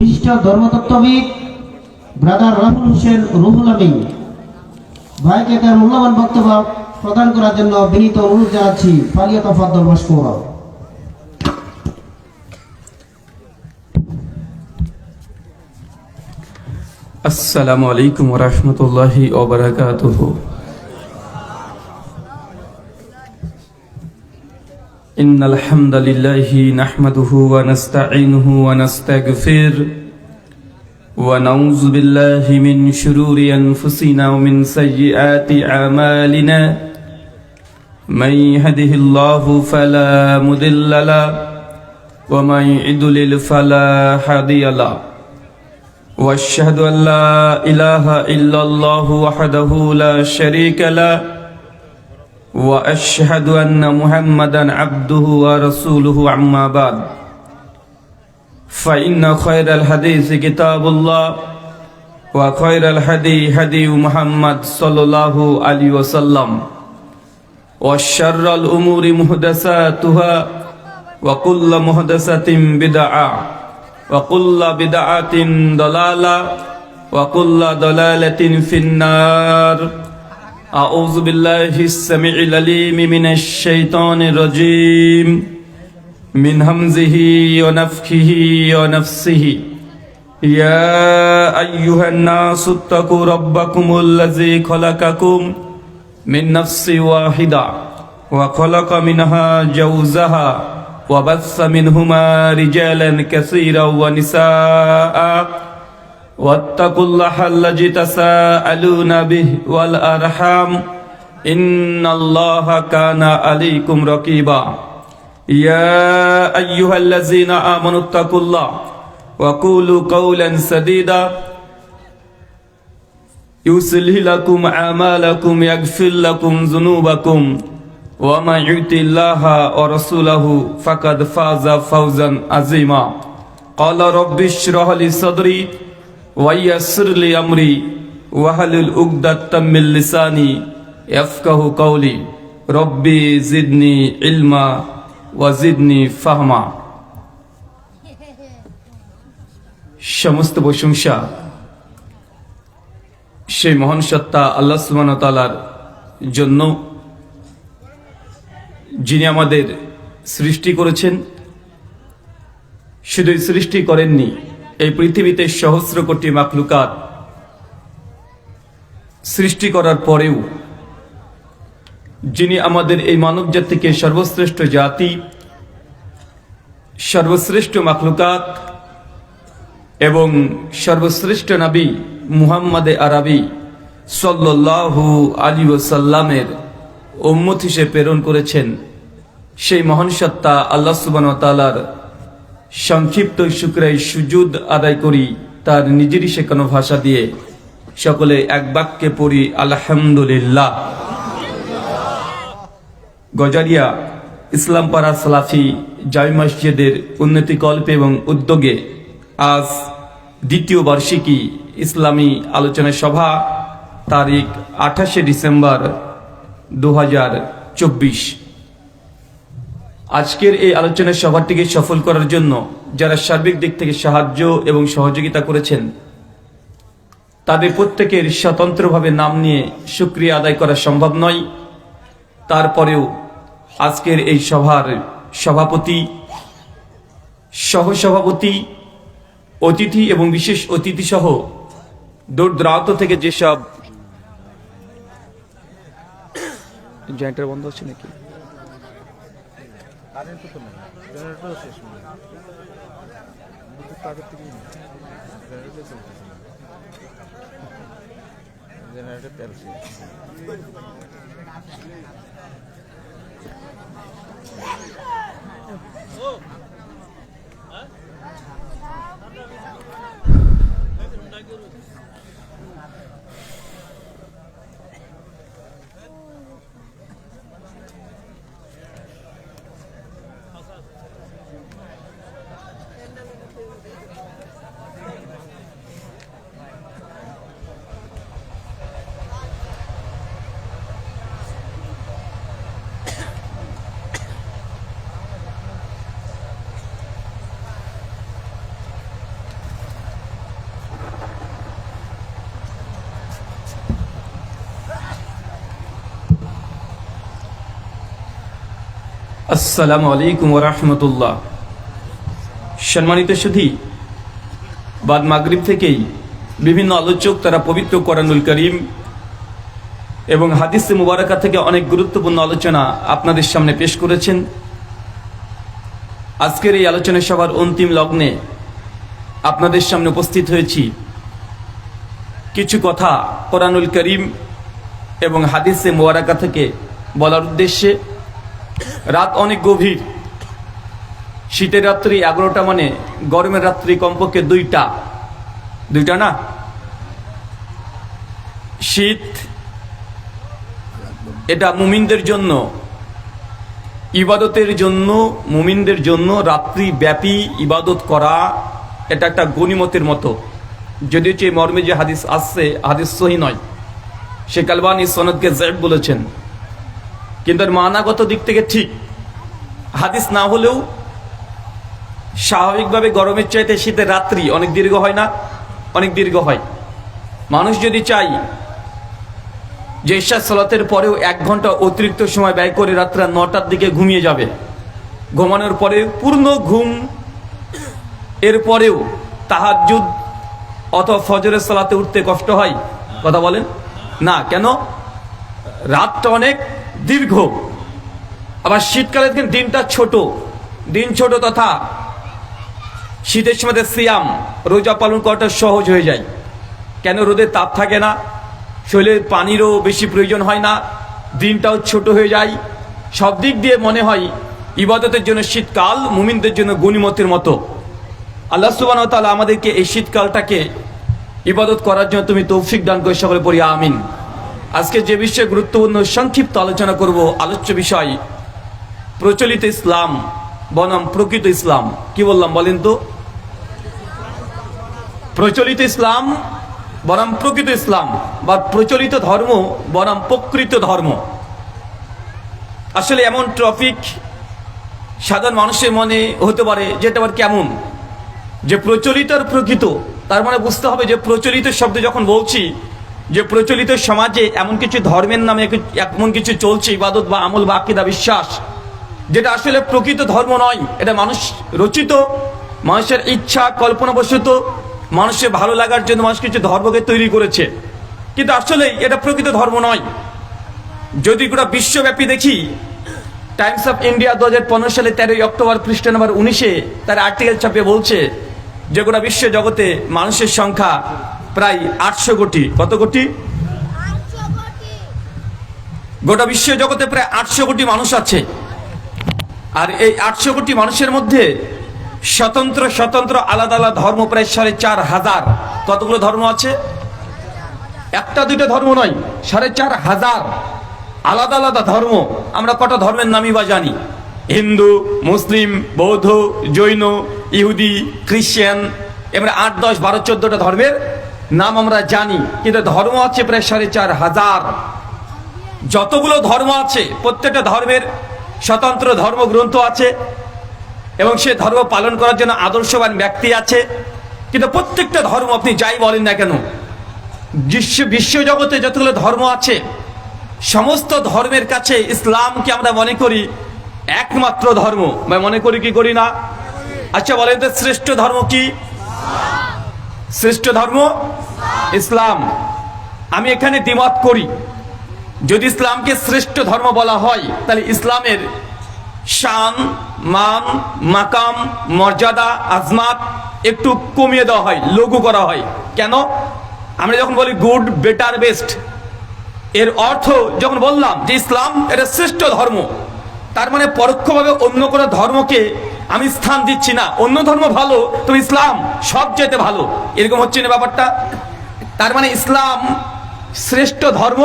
বিশিষ্ট ধর্মতত্ত্ববিদ ব্রাদার রাহুল হোসেন রুহুল আমিন ভাইকে তার মূল্যবান বক্তব্য প্রদান করার জন্য বিনীত অনুরোধ জানাচ্ছি। ফালিয়াতাফাদ্দাল মাশকুরা। আসসালামু আলাইকুম ওয়া রাহমাতুল্লাহি ওয়া বারাকাতুহু। ইন্নাল হামদালিল্লাহি নাহমাদুহু ওয়া নাস্তাঈনুহু ওয়া নাস্তাগফির ওয়া নাউযু বিল্লাহি মিন শুরুরি আনফুসিনা ওয়া মিন সাইয়্যাতি আমালিনা। মান ইয়াহদিহিল্লাহু ফালা মুদিল্লা লাহু ওয়া মান ইউদ্লিল ফালা হাদিয়া লাহু। واشهد ان لا اله الا الله وحده لا شريك له واشهد ان محمدا عبده ورسوله اما بعد فان خير الحديث كتاب الله وخير الهدي هدي محمد صلى الله عليه وسلم وشر الامور محدثاتها وكل محدثة بدعة وكل بدعة ضلالة وكل ضلالة في النار. أعوذ بالله السميع العليم من الشيطان الرجيم من همزه ونفخه ونفسه. يا أيها الناس اتقوا ربكم الذي خلقكم من نفس واحدة وخلق منها زوجها وبث منهما رجالا كثيرا ونساء واتقوا الله الذي تساءلون به والأرحام إن الله كان عليكم رقيبا. يا أيها الذين آمنوا اتقوا الله وقولوا قولا سديدا يصلح لكم أعمالكم يغفر لكم ذنوبكم ومن يطع الله ورسوله فقد فاز فوزا عظيما. قال رب اشرح لي صدري ويسر لي امري واحلل عقدة من لساني يفقهوا قولي ربي زدني علما وزدني فهما. সমস্ত প্রশংসা সেই মহান সত্তা আল্লাহ সুবহানাহু ওয়া তাআলার জন্য, যিনি আমাদের সৃষ্টি করেছেন। শুধু সৃষ্টি করেননি, এই পৃথিবীতে সহস্র কোটি মাখলুকাত সৃষ্টি করার পরেও যিনি আমাদের এই মানব জাতিকে সর্বশ্রেষ্ঠ জাতি, সর্বশ্রেষ্ঠ মাখলুকাত এবং সর্বশ্রেষ্ঠ নবী মুহাম্মদে আরবি সাল্লাল্লাহু আলাইহি ওয়াসাল্লামের উম্মত হিসেবে প্রেরণ করেছেন, সেই মহান সত্তা আল্লাহ সুবহানাহু ওয়া তাআলার সংক্ষিপ্ত শুকরাই সুজুদ আদায় করি তার নিজেরই শেখানো ভাষা দিয়ে। সকলে এক বাক্যে পড়ি আলহামদুলিল্লাহ। গজারিয়া ইসলামপাড়া সালাফি জামি মসজিদের উন্নতি কল্পে এবং উদ্যোগে আজ দ্বিতীয় বার্ষিকী ইসলামী আলোচনা সভা, তারিখ 28 ডিসেম্বর 2024। আজকের এই আলোচনা সভাটিকে সফল করার জন্য যারা সার্বিক দিক থেকে সাহায্য এবং সহযোগিতা করেছেন, তাদের প্রত্যেকের স্বতন্ত্রভাবে নাম নিয়ে শুকরিয়া আদায় করা সম্ভব নয়। তারপরেও আজকের এই সভার সভাপতি, সহসভাপতি, অতিথি এবং বিশেষ অতিথি সহ দূর দূরান্ত থেকে যেসব জেনারেটর বন্ধ হচ্ছে নাকি? আসসালামু আলাইকুম ওয়া রাহমাতুল্লাহ। সম্মানিত সুধী, বাদ মাগরিব থেকেই বিভিন্ন আলোচক তারা পবিত্র কোরআনুল কারীম এবং হাদিসে মুবারাকা থেকে অনেক গুরুত্বপূর্ণ আলোচনা আপনাদের সামনে পেশ করেছেন। আজকের এই আলোচনা সভার অন্তিম লগ্নে আপনাদের সামনে উপস্থিত হয়েছি কিছু কথা কোরআনুল কারীম এবং হাদিসে মুবারাকা থেকে বলার উদ্দেশ্যে। রাত অনেক গভীর, শীতের রাত্রি 11টা মানে গরমের রাত্রি কমপক্ষে দুইটা না। শীত এটা মুমিনদের জন্য, ইবাদতের জন্য, মুমিনদের জন্য রাত্রি ব্যাপী ইবাদত করা এটা একটা গনিমতের মতো। যদিও যে মর্মে যে হাদিস আসছে হাদিস সহি নয়, শেখ আলবানী সনদকে যায়েফ বলেছেন, কিন্তু এর মানাগত দিক থেকে ঠিক। হাদিস না হলেও স্বাভাবিকভাবে গরমের চাইতে শীতের রাত্রি অনেক দীর্ঘ হয় না? অনেক দীর্ঘ হয়। মানুষ যদি চাই যে ইশা সালাতের পরেও 1 ঘন্টা অতিরিক্ত সময় ব্যয় করে রাত্রে 9টার দিকে ঘুমিয়ে যাবে, ঘুমানোর পরে পূর্ণ ঘুম, এরপরেও তাহাজ্জুদ অথবা ফজরের সালাতে উঠতে কষ্ট হয়? কথা বলেন না কেন? রাতটা অনেক দীর্ঘ। আবার শীতকালে দিনটা ছোট, দিন ছোট তথা শীতের সময় সিয়াম রোজা পালন করাটা সহজ হয়ে যায়। কেন? রোদের তাপ থাকে না, শরীরে পানিরও বেশি প্রয়োজন হয় না, দিনটাও ছোট হয়ে যায়। সব দিক দিয়ে মনে হয় ইবাদতের জন্য শীতকাল মুমিনদের জন্য গনিমতের মতো। আল্লাহ সুবহানাহু ওয়া তাআলা আমাদেরকে এই শীতকালটাকে ইবাদত করার জন্য তুমি তৌফিক দান করে, সকলে পড়ি আমিন। আজকে যে বিষয়ে গুরুত্বপূর্ণ সংক্ষিপ্ত আলোচনা করব, আলোচ্য বিষয় প্রচলিত ইসলাম বনাম প্রকৃত ইসলাম। কি বললাম বলেন তো? প্রচলিত ইসলাম বনাম প্রকৃত ইসলাম, বা প্রচলিত ধর্ম বনাম প্রকৃত ধর্ম। আসলে এমন টপিক সাধারণ মানুষের মনে হতে পারে যেটা আবার কেমন, যে প্রচলিত আর প্রকৃত। তার মানে বুঝতে হবে যে প্রচলিত শব্দ যখন বলছি, যে প্রচলিত সমাজে এমন কিছু ধর্মের নামে এমন কিছু চলছে, ইবাদত বা আমল বা আকীদা বিশ্বাস, যেটা আসলে প্রকৃত ধর্ম নয়। এটা মানুষ রচিত, মানুষের ইচ্ছা কল্পনাবশত, মানুষের ভালো লাগার জন্য মানুষ কিছু ধর্মকে তৈরি করেছে, কিন্তু আসলে এটা প্রকৃত ধর্ম নয়। যদি গোটা বিশ্বব্যাপী দেখি, টাইমস অফ ইন্ডিয়া 2015 সালে 13 অক্টোবর পৃষ্ঠা নম্বর 19-এ তার আর্টিকেল ছাপিয়ে বলছে যে গোটা বিশ্ব জগতে মানুষের সংখ্যা প্রায় 800 কোটি। কত কোটি? গোটা বিশ্ব জগতে প্রায় 800 কোটি মানুষ আছে। আর এই 800 কোটি মানুষের মধ্যে স্বতন্ত্র স্বতন্ত্র আলাদা আলাদা ধর্ম প্রায় 4,500। কতগুলো ধর্ম আছে? একটা দুইটা ধর্ম নয়, 4,500 আলাদা আলাদা ধর্ম। আমরা কটা ধর্মের নামই বা জানি? হিন্দু, মুসলিম, বৌদ্ধ, জৈন, ইহুদি, খ্রিস্টান, এবারে 8, 10, 12, 14টা ধর্মের নাম আমরা জানি, কিন্তু ধর্ম আছে প্রায় 4,500। যতগুলো ধর্ম আছে প্রত্যেকটা ধর্মের স্বতন্ত্র ধর্মগ্রন্থ আছে এবং সে ধর্ম পালন করার জন্য আদর্শবান ব্যক্তি আছে। কিন্তু প্রত্যেকটা ধর্ম আপনি যাই বলেন না কেন, বিশ্বজগতে যতগুলো ধর্ম আছে সমস্ত ধর্মের কাছে ইসলামকে আমরা মনে করি একমাত্র ধর্ম। মনে করি কি করি না? আচ্ছা বলেন তো, শ্রেষ্ঠ ধর্ম কি? শ্রেষ্ঠ ধর্ম ইসলাম। আমি এখানে দ্বিমত করি। যদি ইসলামকে শ্রেষ্ঠ ধর্ম বলা হয়, তাহলে ইসলামের শান, মান, মাকাম, মর্যাদা, আজমাত একটু কমিয়ে দেওয়া হয়, লঘু করা হয়। কেন? আমরা যখন বলি গুড, বেটার, বেস্ট, এর অর্থ যখন বললাম যে ইসলাম এটা শ্রেষ্ঠ ধর্ম, তার মানে পরোক্ষভাবে অন্য কোনো ধর্মকে আমি স্থান দিচ্ছি না। অন্য ধর্ম ভালো, তো ইসলাম সবচেয়ে ভালো, এরকম হচ্ছে না ব্যাপারটা? তার মানে ইসলাম শ্রেষ্ঠ ধর্ম,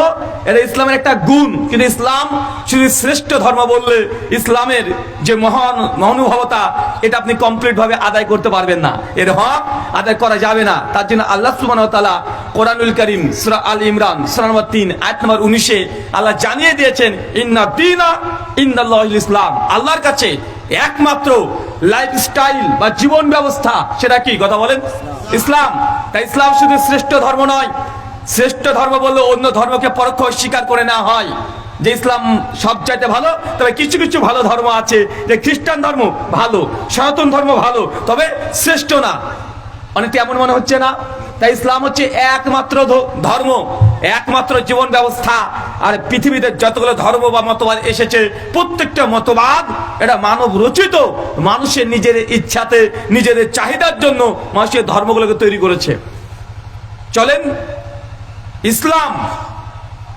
এটা ইসলামের একটা গুণ। কিন্তু ইসলাম শুধু শ্রেষ্ঠ ধর্ম বললে ইসলামের যে মহান মহানুভবতা, এটা আপনি কমপ্লিট ভাবে আদায় করতে পারবেন না, এর হক আদায় করা যাবে না। তার জন্য আল্লাহ সুবহানাহু ওয়া তাআলা কোরআনুল কারীম সূরা আল ইমরান সূরা নম্বর 3 আয়াত নম্বর 19-এ আল্লাহ জানিয়ে দিয়েছেন, ইন্না দীনা ইনদাল্লাহিল ইসলাম। আল্লাহর কাছে একমাত্র লাইফস্টাইল বা জীবন ব্যবস্থা সেটা কি? কথা বলেন, ইসলাম। তাই ইসলাম শুধু শ্রেষ্ঠ ধর্ম নয়। শ্রেষ্ঠ ধর্ম বললে অন্য ধর্মকে পরোক্ষ স্বীকার করে নেওয়া হয়। যে ইসলাম সবচাইতে ভালো, তবে কিছু কিছু ভালো ধর্ম আছে, যে খ্রিস্টান ধর্ম ভালো, সনাতন ধর্ম ভালো, তবে শ্রেষ্ঠ না। অনেকটা এমন মনে হচ্ছে না? তাই ইসলাম হচ্ছে একমাত্র ধর্ম, একমাত্র জীবন ব্যবস্থা। আর পৃথিবীতে যতগুলো ধর্ম বা মতবাদ এসেছে, প্রত্যেকটা মতবাদ এটা মানব রচিত, মানুষের নিজের ইচ্ছাতে, নিজের চাহিদার জন্য মানুষের ধর্মগুলোকে তৈরি করেছে। চলেন, ইসলাম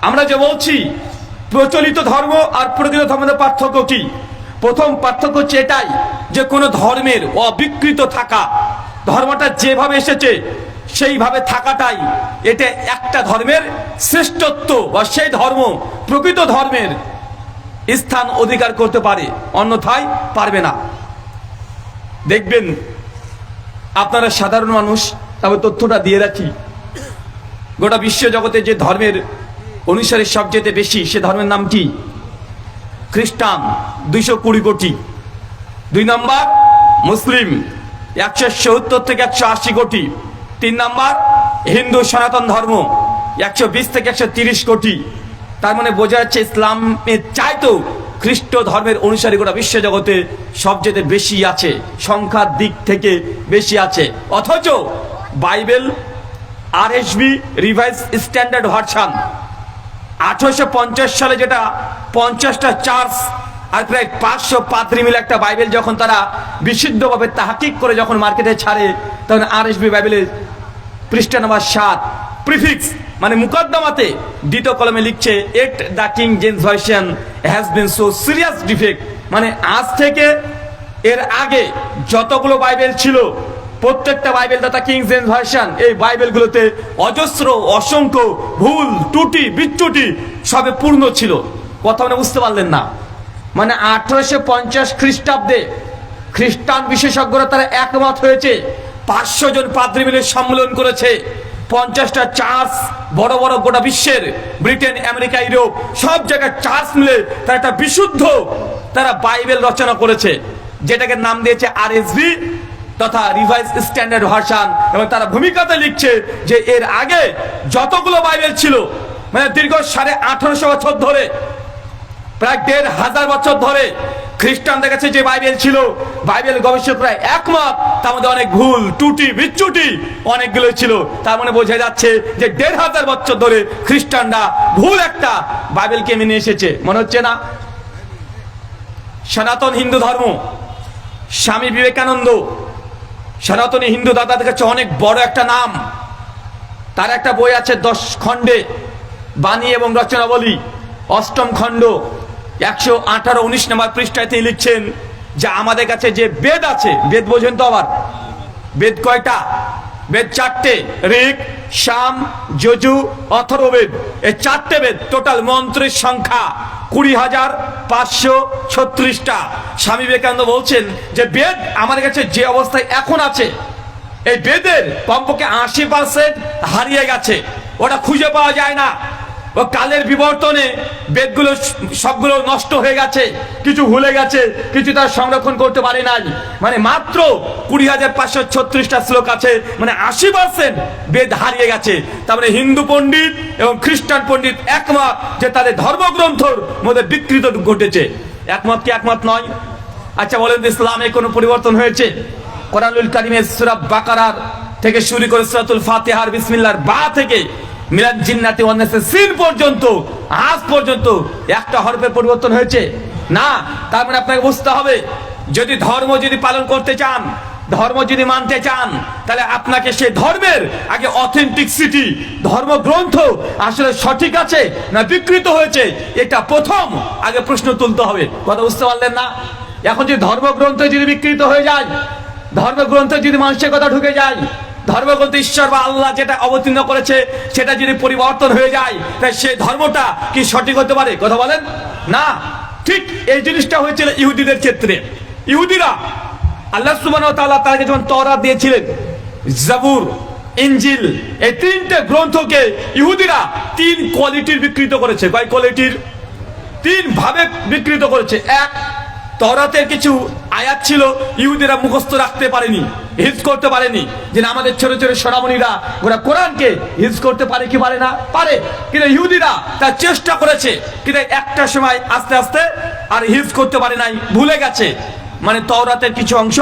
আমরা যে বলছি প্রচলিত ধর্ম আর প্রকৃত ধর্মের পার্থক্য কি? প্রথম পার্থক্য হচ্ছে এটাই যে কোনো ধর্মের অবিকৃত থাকা, ধর্মটা যেভাবে এসেছে সেইভাবে থাকাটাই এটা একটা ধর্মের শ্রেষ্ঠত্ব, বা সেই ধর্ম প্রকৃত ধর্মের স্থান অধিকার করতে পারে, অন্যথায় পারবে না। দেখবেন আপনারা সাধারণ মানুষ, তবে তথ্যটা দিয়ে রাখি, গোটা বিশ্ব জগতে যে ধর্মের অনুসারী সবচেয়ে বেশি, সে ধর্মের নাম কি? খ্রিস্টান, 220 কোটি। 2 নম্বর মুসলিম, 170 থেকে 180 কোটি। 3 নম্বর হিন্দু সনাতন ধর্ম, 120 থেকে 130 কোটি। তার মানে বোঝা যাচ্ছে ইসলামের চাইতেও খ্রিস্ট ধর্মের অনুসারী গোটা বিশ্ব জগতে সবচেয়ে বেশি আছে, সংখ্যার দিক থেকে বেশি আছে। অথচ Bible RSB revise standard version 1850 সালে, যেটা 50টা চার্চ আর প্রায় 500 পাদ্রী মিলে একটা বাইবেল যখন তারা বিশুদ্ধভাবে তাহকিক করে যখন মার্কেটে ছাড়ে, তখন আরএসবি বাইবেলের পৃষ্ঠা নম্বর 7 প্রিফিক্স মানে মুকদ্দমাতে দ্বিতীয় কলমে লিখছে, at the king James version has been so serious defect, মানে আজ থেকে এর আগে যতগুলো বাইবেল ছিল, প্রত্যেকটা বাইবেল তথা কিং জেমস ভার্সন, এই বাইবেলগুলোতে অজস্র অসংখ্য ভুল ত্রুটি বিচ্যুতি সবে পূর্ণ ছিল। কথা মানে বুঝতে পারলেন না? মানে 1850 খ্রিস্টাব্দে খ্রিস্টান বিশেষজ্ঞরা তারা একমত হয়েছে, 500 জন পাদ্রী মিলে সম্মেলন করেছে, 50টা চার্চ, বড় বড় গোটা বিশ্বের ব্রিটেন, আমেরিকা, ইউরোপ সব জায়গায় চার্চ মিলে তারা একটা বিশুদ্ধ তারা বাইবেল রচনা করেছে, যেটাকে নাম দিয়েছে আরএসবি তথা রিভাইজ স্ট্যান্ডার্ড ভার্সন। এবং তারা ভূমিকাতে লিখছে যে এর আগে যতগুলো বাইবেল ছিল, মানে দীর্ঘ 1850 বছর ধরে, প্রায় 1500 বছর ধরে খ্রিস্টানদের কাছে যে বাইবেল ছিল, বাইবেল গবেষকরা একমত তার মধ্যে অনেক ভুল ত্রুটি বিচ্যুতি অনেকগুলো ছিল। তার মানে বোঝা যাচ্ছে যে 1500 বছর ধরে খ্রিস্টানরা ভুল একটা বাইবেলকে মেনে এসেছে। মনে হচ্ছে না? সনাতন হিন্দু ধর্ম, স্বামী বিবেকানন্দ সনাতনী হিন্দু দাদাদের কাছে অনেক বড় একটা নাম। তার একটা বই আছে 10 খণ্ডে, বাণী এবং রচনাবলী, 8ম খণ্ড, 118-19 নম্বর পৃষ্ঠায় তিনি লিখছেন যে আমাদের কাছে যে বেদ আছে, বেদ বোঝেন তো? আবার বেদ কয়টা? বেদ 4টে, ঋক, সাম, যজু, অথর্ববেদ। এই 4টে বেদ, টোটাল মন্ত্রের সংখ্যা 20,536টা। স্বামী বিবেকানন্দ বলছেন যে বেদ আমাদের কাছে যে অবস্থায় এখন আছে, এই বেদের কমপক্ষে 80% হারিয়ে গেছে, ওটা খুঁজে পাওয়া যায় না। ও কালের বিবর্তনে বেদগুলো সবগুলো নষ্ট হয়ে গেছে, কিছু ভুলে গেছে, কিছু তার সংরক্ষণ করতে পারে নাই। মানে মাত্র 20,536টা শ্লোক আছে, মানে 80% বেদ হারিয়ে গেছে। তার মানে হিন্দু পণ্ডিত এবং খ্রিস্টান পণ্ডিত একমত যে তাদের ধর্মগ্রন্থর মধ্যে বিকৃত ঘটেছে। একমত কি একমত নয়? আচ্ছা বলেন, ইসলামে কোনো পরিবর্তন হয়েছে? কোরআনুল কারীমের সূরা বাকারার থেকে শুরু করে সূরাতুল ফাতিহার বিসমিল্লাহর বা থেকে মিলাদ জিন্নাতি ওয়ান নাসের সিন পর্যন্ত আজ পর্যন্ত একটা হরফের পরিবর্তন হয়েছে না। তার মানে আপনাকে বুঝতে হবে, যদি ধর্ম যদি পালন করতে চান, ধর্ম যদি মানতে চান, তাহলে আপনাকে সেই ধর্মের আগে অথেন্টিসিটি, ধর্মগ্রন্থ আসলে সঠিক আছে না বিকৃত হয়েছে, এটা প্রথম আগে প্রশ্ন তুলতে হবে। কথা বুঝতে পারলেন না? এখন যদি ধর্মগ্রন্থ যদি বিকৃত হয়ে যায়, ধর্মগ্রন্থে যদি মানুষের কথা ঢুকে যায়, ধর্মগ্রন্থ ঈশ্বর বা আল্লাহ যেটা অবতীর্ণ করেছে সেটা যদি পরিবর্তন হয়ে যায়, তাই সেই ধর্মটা কি সঠিক হতে পারে? কথা বলেন না। ঠিক এই জিনিসটা হয়েছিল ইহুদিদের ক্ষেত্রে। ইহুদিরা আল্লাহ সুবহানাহু ওয়া তাআলা তাদেরকে যখন তওরাত দিয়েছিলেন, জাবুর, ইনজিল, এই 3টে গ্রন্থকে ইহুদিরা 3 কোয়ালিটির বিকৃত করেছে। কয় কোয়ালিটির? 3 ভাবে বিকৃত করেছে। এক, তওরাতের কিছু আয়াত ছিল ইহুদিরা মুখস্থ রাখতে পারেনি, হিফজ করতে পারেনি। যে আমাদের ছোট ছোট সোনামণিরা ওরা কোরআনকে হিফজ করতে পারে কি পারে না? পারে। কিন্তু ইহুদিরা তার চেষ্টা করেছে, কিন্তু একটা সময় আস্তে আস্তে আর হিফজ করতে পারে নাই, ভুলে গেছে। মানে তওরাতের কিছু অংশ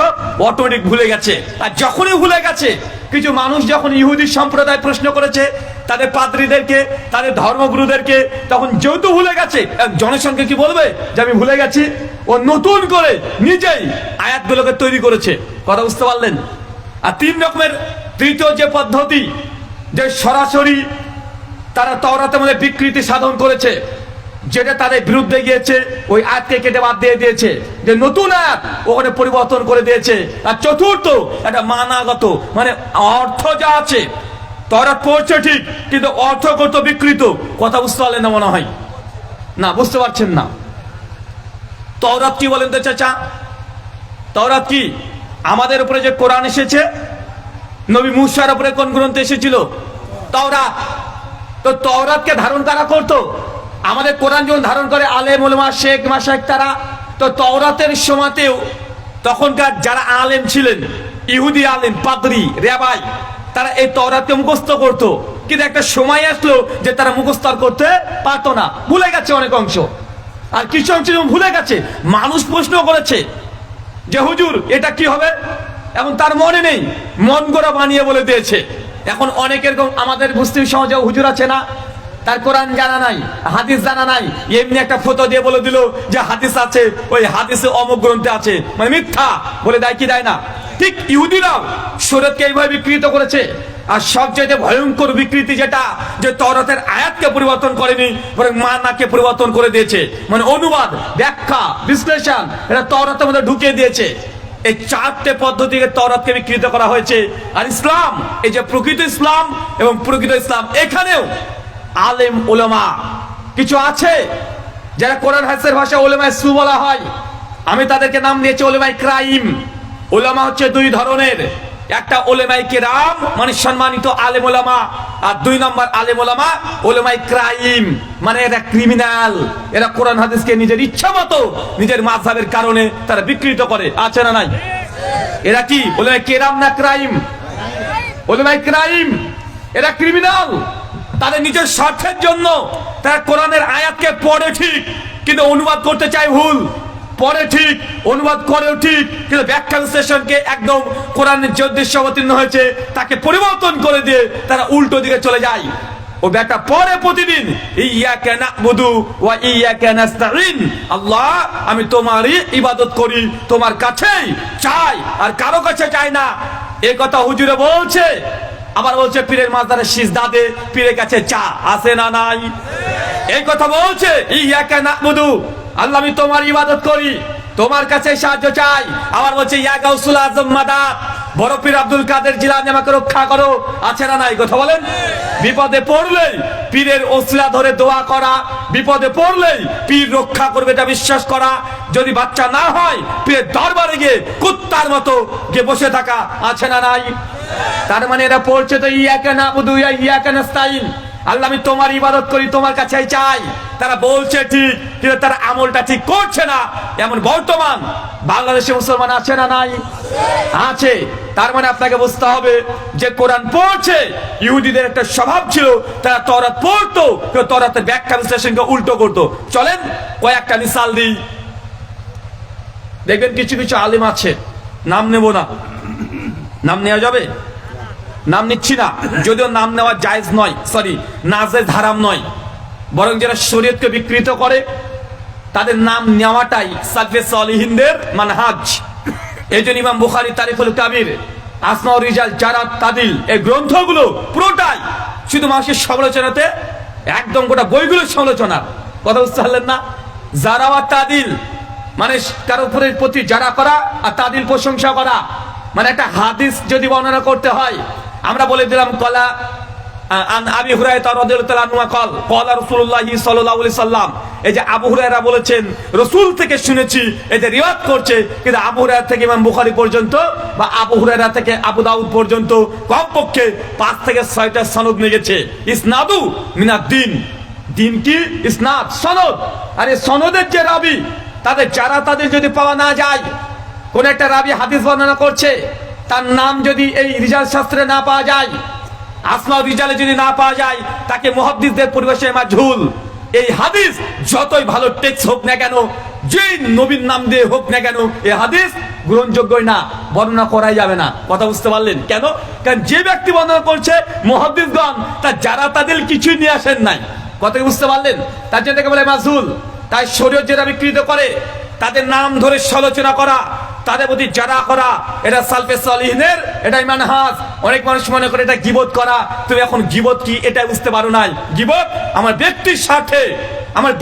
অটোমেটিক ভুলে গেছে। আর যখনই ভুলে গেছে, কিছু মানুষ যখন ইহুদি সম্প্রদায় প্রশ্ন করেছে তাদের পাদ্রীদেরকে, তাদের ধর্মগুরুদেরকে, তখন যেহেতু ভুলে গেছে, জনসংখ্যা কি বলবে যে আমি ভুলে গেছি? ও নতুন করে নিজেই আয়াতগুলোকে তৈরি করেছে। কথা বুঝতে পারলেন? আর তিন রকমের তৃতীয় যে পদ্ধতি, যে সরাসরি তারা তওরাতের মধ্যে বিকৃতি সাধন করেছে, যেটা তাদের বিরুদ্ধে গিয়েছে, ওই আয়াতকে কেটে বাদ দিয়ে দিয়েছে, যে নতুন আয়াত ওখানে পরিবর্তন করে দিয়েছে। আর চতুর্থ একটা মানাগত, মানে অর্থ যা আছে তওরাত পড়ছে ঠিক, কিন্তু অর্থগত বিকৃত। কথা বুঝতে পারলেন না মনে হয়? না, বুঝতে পারছেন না। তওরাত কি বলেন তো চাচা? তওরাত কি? আমাদের উপরে যে কোরআন এসেছে, নবী মুসার উপরে কোন গ্রন্থ এসেছিল? তওরাত। তো তওরাতকে ধারণ কারা করতো? আমাদের কোরআন যখন ধারণ করে আলেম ওলামা, শেখ মাশায়েখ তারা। তো তওরাতের সময়তেও তখনকার যারা আলেম ছিলেন, ইহুদি আলেম, পাদ্রী, রেবাই, তারা এই তওরাতকে মুখস্থ করতো। কিন্তু একটা সময় আসলো যে তারা মুখস্থ করতে পারতো না, ভুলে গেছে অনেক অংশ। আর কিছু অংশ ভুলে গেছে, মানুষ প্রশ্ন করেছে যে হুজুর এটা কি হবে, এখন তার মনে নেই, মন গড়া বানিয়ে বলে দিয়েছে। এখন অনেকের আমাদের মুসলিম সমাজে হুজুর আছে না, তার কোরআন জানা নাই, হাদিস জানা নাই, এমনি একটা ফটো দিয়ে বলে দিল যে হাদিস আছে, ওই হাদিসে অমুক গ্রন্থে আছে, মানে মিথ্যা বলে দেয় কি দেয় না? ঠিক ইহুদিরাও শরীয়তকে এইভাবে বিকৃত করেছে। আর সবচেয়ে ভয়ঙ্কর বিকৃতি যেটা, যে তওরাতের আয়াতকে পরিবর্তন করেনি, বরং মানাকে পরিবর্তন করে দিয়েছে। মানে অনুবাদ, ব্যাখ্যা, বিশ্লেষণ, এটা তওরাতের মধ্যে ঢুকিয়ে দিয়েছে। এই চারটে পদ্ধতিকে তওরাতকে বিকৃত করা হয়েছে। আর ইসলাম, এই যে প্রকৃত ইসলাম এবং প্রকৃত ইসলাম, এখানেও আলেম ওলামা কিছু আছে যারা কোরআন হাদিসের ভাষায় ওলামায়ে সু বলা হয়। আমি তাদেরকে নাম দিয়েছি ওলামায়ে ক্রাইম। ওলামা হচ্ছে দুই ধরনের, একটা ওলামায়ে কিরাম মানে সম্মানিত আলেম ওলামা, আর দুই নম্বর আলেম ওলামা ওলামায়ে ক্রাইম, মানে এরা ক্রিমিনাল। এরা কোরআন হাদিসকে নিজের ইচ্ছা মতো, নিজের মাযহাবের কারণে তারা বিকৃত করে। আছে না নাই? এরা কি ওলামায়ে কিরাম না ক্রাইম? ওলামায়ে ক্রাইম। এরা ক্রিমিনাল। তাদের নিজের স্বার্থের জন্য তারা কোরআনের আয়াতকে পড়ে ঠিক, কিন্তু অনুবাদ করতে চায় ভুল। পড়ে ঠিক, অনুবাদ করেও ঠিক, কিন্তু ব্যাখ্যা বিশ্লেষণকে একদম কোরআনের যে উদ্দেশ্য অবতীর্ণ হয়েছে তাকে পরিবর্তন করে দিয়ে তারা উল্টো দিকে চলে যায়। ও ব্যাটা পড়ে প্রতিদিন ইয়াকা না'বুদু ওয়া ইয়াকা নাস্তাঈন, আল্লাহ আমি তোমারই ইবাদত করি, তোমার কাছেই চাই, আর কারো কাছে চাই না। এই কথা হুজুরে বলছে। আবার বলছে পীরের মাজারে সিজদা দে, পীরের কাছে চা। আছে না নাই? এই কথা বলছে ইয়াকা না'বুদু, আল্লাহ আমি তোমার ইবাদত করি, তোমার কাছে সাহায্য চাই। আবার বলছে ইয়া গাউসুল আজম মাদাদ, বড় পীর আব্দুল কাদের জিলানী আমাকে রক্ষা করো। আছে না নাই? কথা বলেন। বিপদে পড়লেই পীরের ওসিলা ধরে দোয়া করা, বিপদে পড়লেই পীর রক্ষা করবে এটা বিশ্বাস করা, যদি বাচ্চা না হয় পীরের দরবারে গিয়ে কুত্তার মতো গিয়ে বসে থাকা। আছে না নাই? তার মানে এরা পড়ছে তো ইয়াকা না'বুদু ওয়া ইয়াকা নাস্তাঈন, আল্লাহ আমি তোমার ইবাদত করি, তোমার কাছে চাই। তারা বলছে ঠিক, কিন্তু তারা আমলটা ঠিক করছে না। এমন বর্তমান বাংলাদেশে মুসলমান আছে না নাই? আছে। তার মানে আপনাকে বুঝতে হবে যে কোরআন পড়ছে, ইহুদিদের একটা স্বভাব ছিল, তারা তওরাত পড়তো, কিন্তু তওরাতের ব্যাখ্যা বিশ্লেষণকে উল্টো করতো। চলেন কয়েকটা মিসাল দিই। দেখবেন কিছু কিছু আলেম আছে, নাম নেব না, নাম নেওয়া যাবে? নাম নিচ্ছি না, যদিও নাম নেওয়া জায়েজ নয়, সরি নাজেজ হারাম নয়, বরং যারা শরীয়তকে বিকৃত করে তাদের নাম নেওয়াটাই সালফে সালিহিনদের মানহাজ। এই জন্য ইমাম বুখারী তারিখুল কাবির, আসমাউর রিজাল, জারাত, তাদিল, এই গ্রন্থগুলো পুরোটাই শুধু মানুষের সমালোচনাতে, একদম গোটা বইগুলো সমালোচনা। কথা বুঝতে পারলেন না? জারা ওয়া তাদিল মানে কারো উপরের প্রতি জারা করা, আর তাদিল প্রশংসা করা। মানে একটা হাদিস যদি বর্ণনা করতে হয়, আমরা বলে দিলাম কলা আন আবি হুরায়রা রাদিয়াল্লাহু তাআলা আনহু قال قال رسول الله صلى الله عليه وسلم, এই যে আবু হুরায়রা বলেছেন, রাসূল থেকে শুনেছি, এই যে রিওয়ায়াত করছে, কিন্তু আবু হুরায়রা থেকে ইমাম বুখারী পর্যন্ত বা আবু হুরায়রা থেকে আবু দাউদ পর্যন্ত কমপক্ষে 5 থেকে 6টা সনদ নিয়ে গেছে। ইসনাদু মিনাদ দ্বীন, দ্বীন কি? ইসনাদ, সনদ। আর এই সনদের যে রাবী তাদের যদি পাওয়া না যায়, কোন একটা রাবি হাদিস বর্ণনা করছে, তার নাম যদি এই রিজাল শাস্ত্রে না পাওয়া যায়, আসমা রিজালে যদি না পাওয়া যায়, তাকে মুহাদ্দিসদের পরিভাষায় মাঝহুল। এই হাদিস যতই ভালো টেক্সট হোক না কেন, যে নবীর নাম দিয়ে হোক না কেন, এই হাদিস গ্রহণযোগ্যই না, বর্ণনা করাই যাবে না। কথা বুঝতে পারলেন? কেন? কারণ যে ব্যক্তি বর্ণনা করছে মুহাদ্দিসগণ তাদের কিছুই নিয়ে আসেন নাই। কথা বুঝতে পারলেন? তার জন্য তাকে বলে মাঝহুল। তাই শরীয়ত যেটা বিকৃত করে, তাদের নাম ধরে সমালোচনা করা, তাদের প্রতি জারা করা, এটা সালফে সালিহিনের এটাই মানহাজ। অনেক মানুষ মনে করে এটা গীবত করা। তুমি এখন গীবত কি এটা বুঝতে পারো নাই। গীবত আমার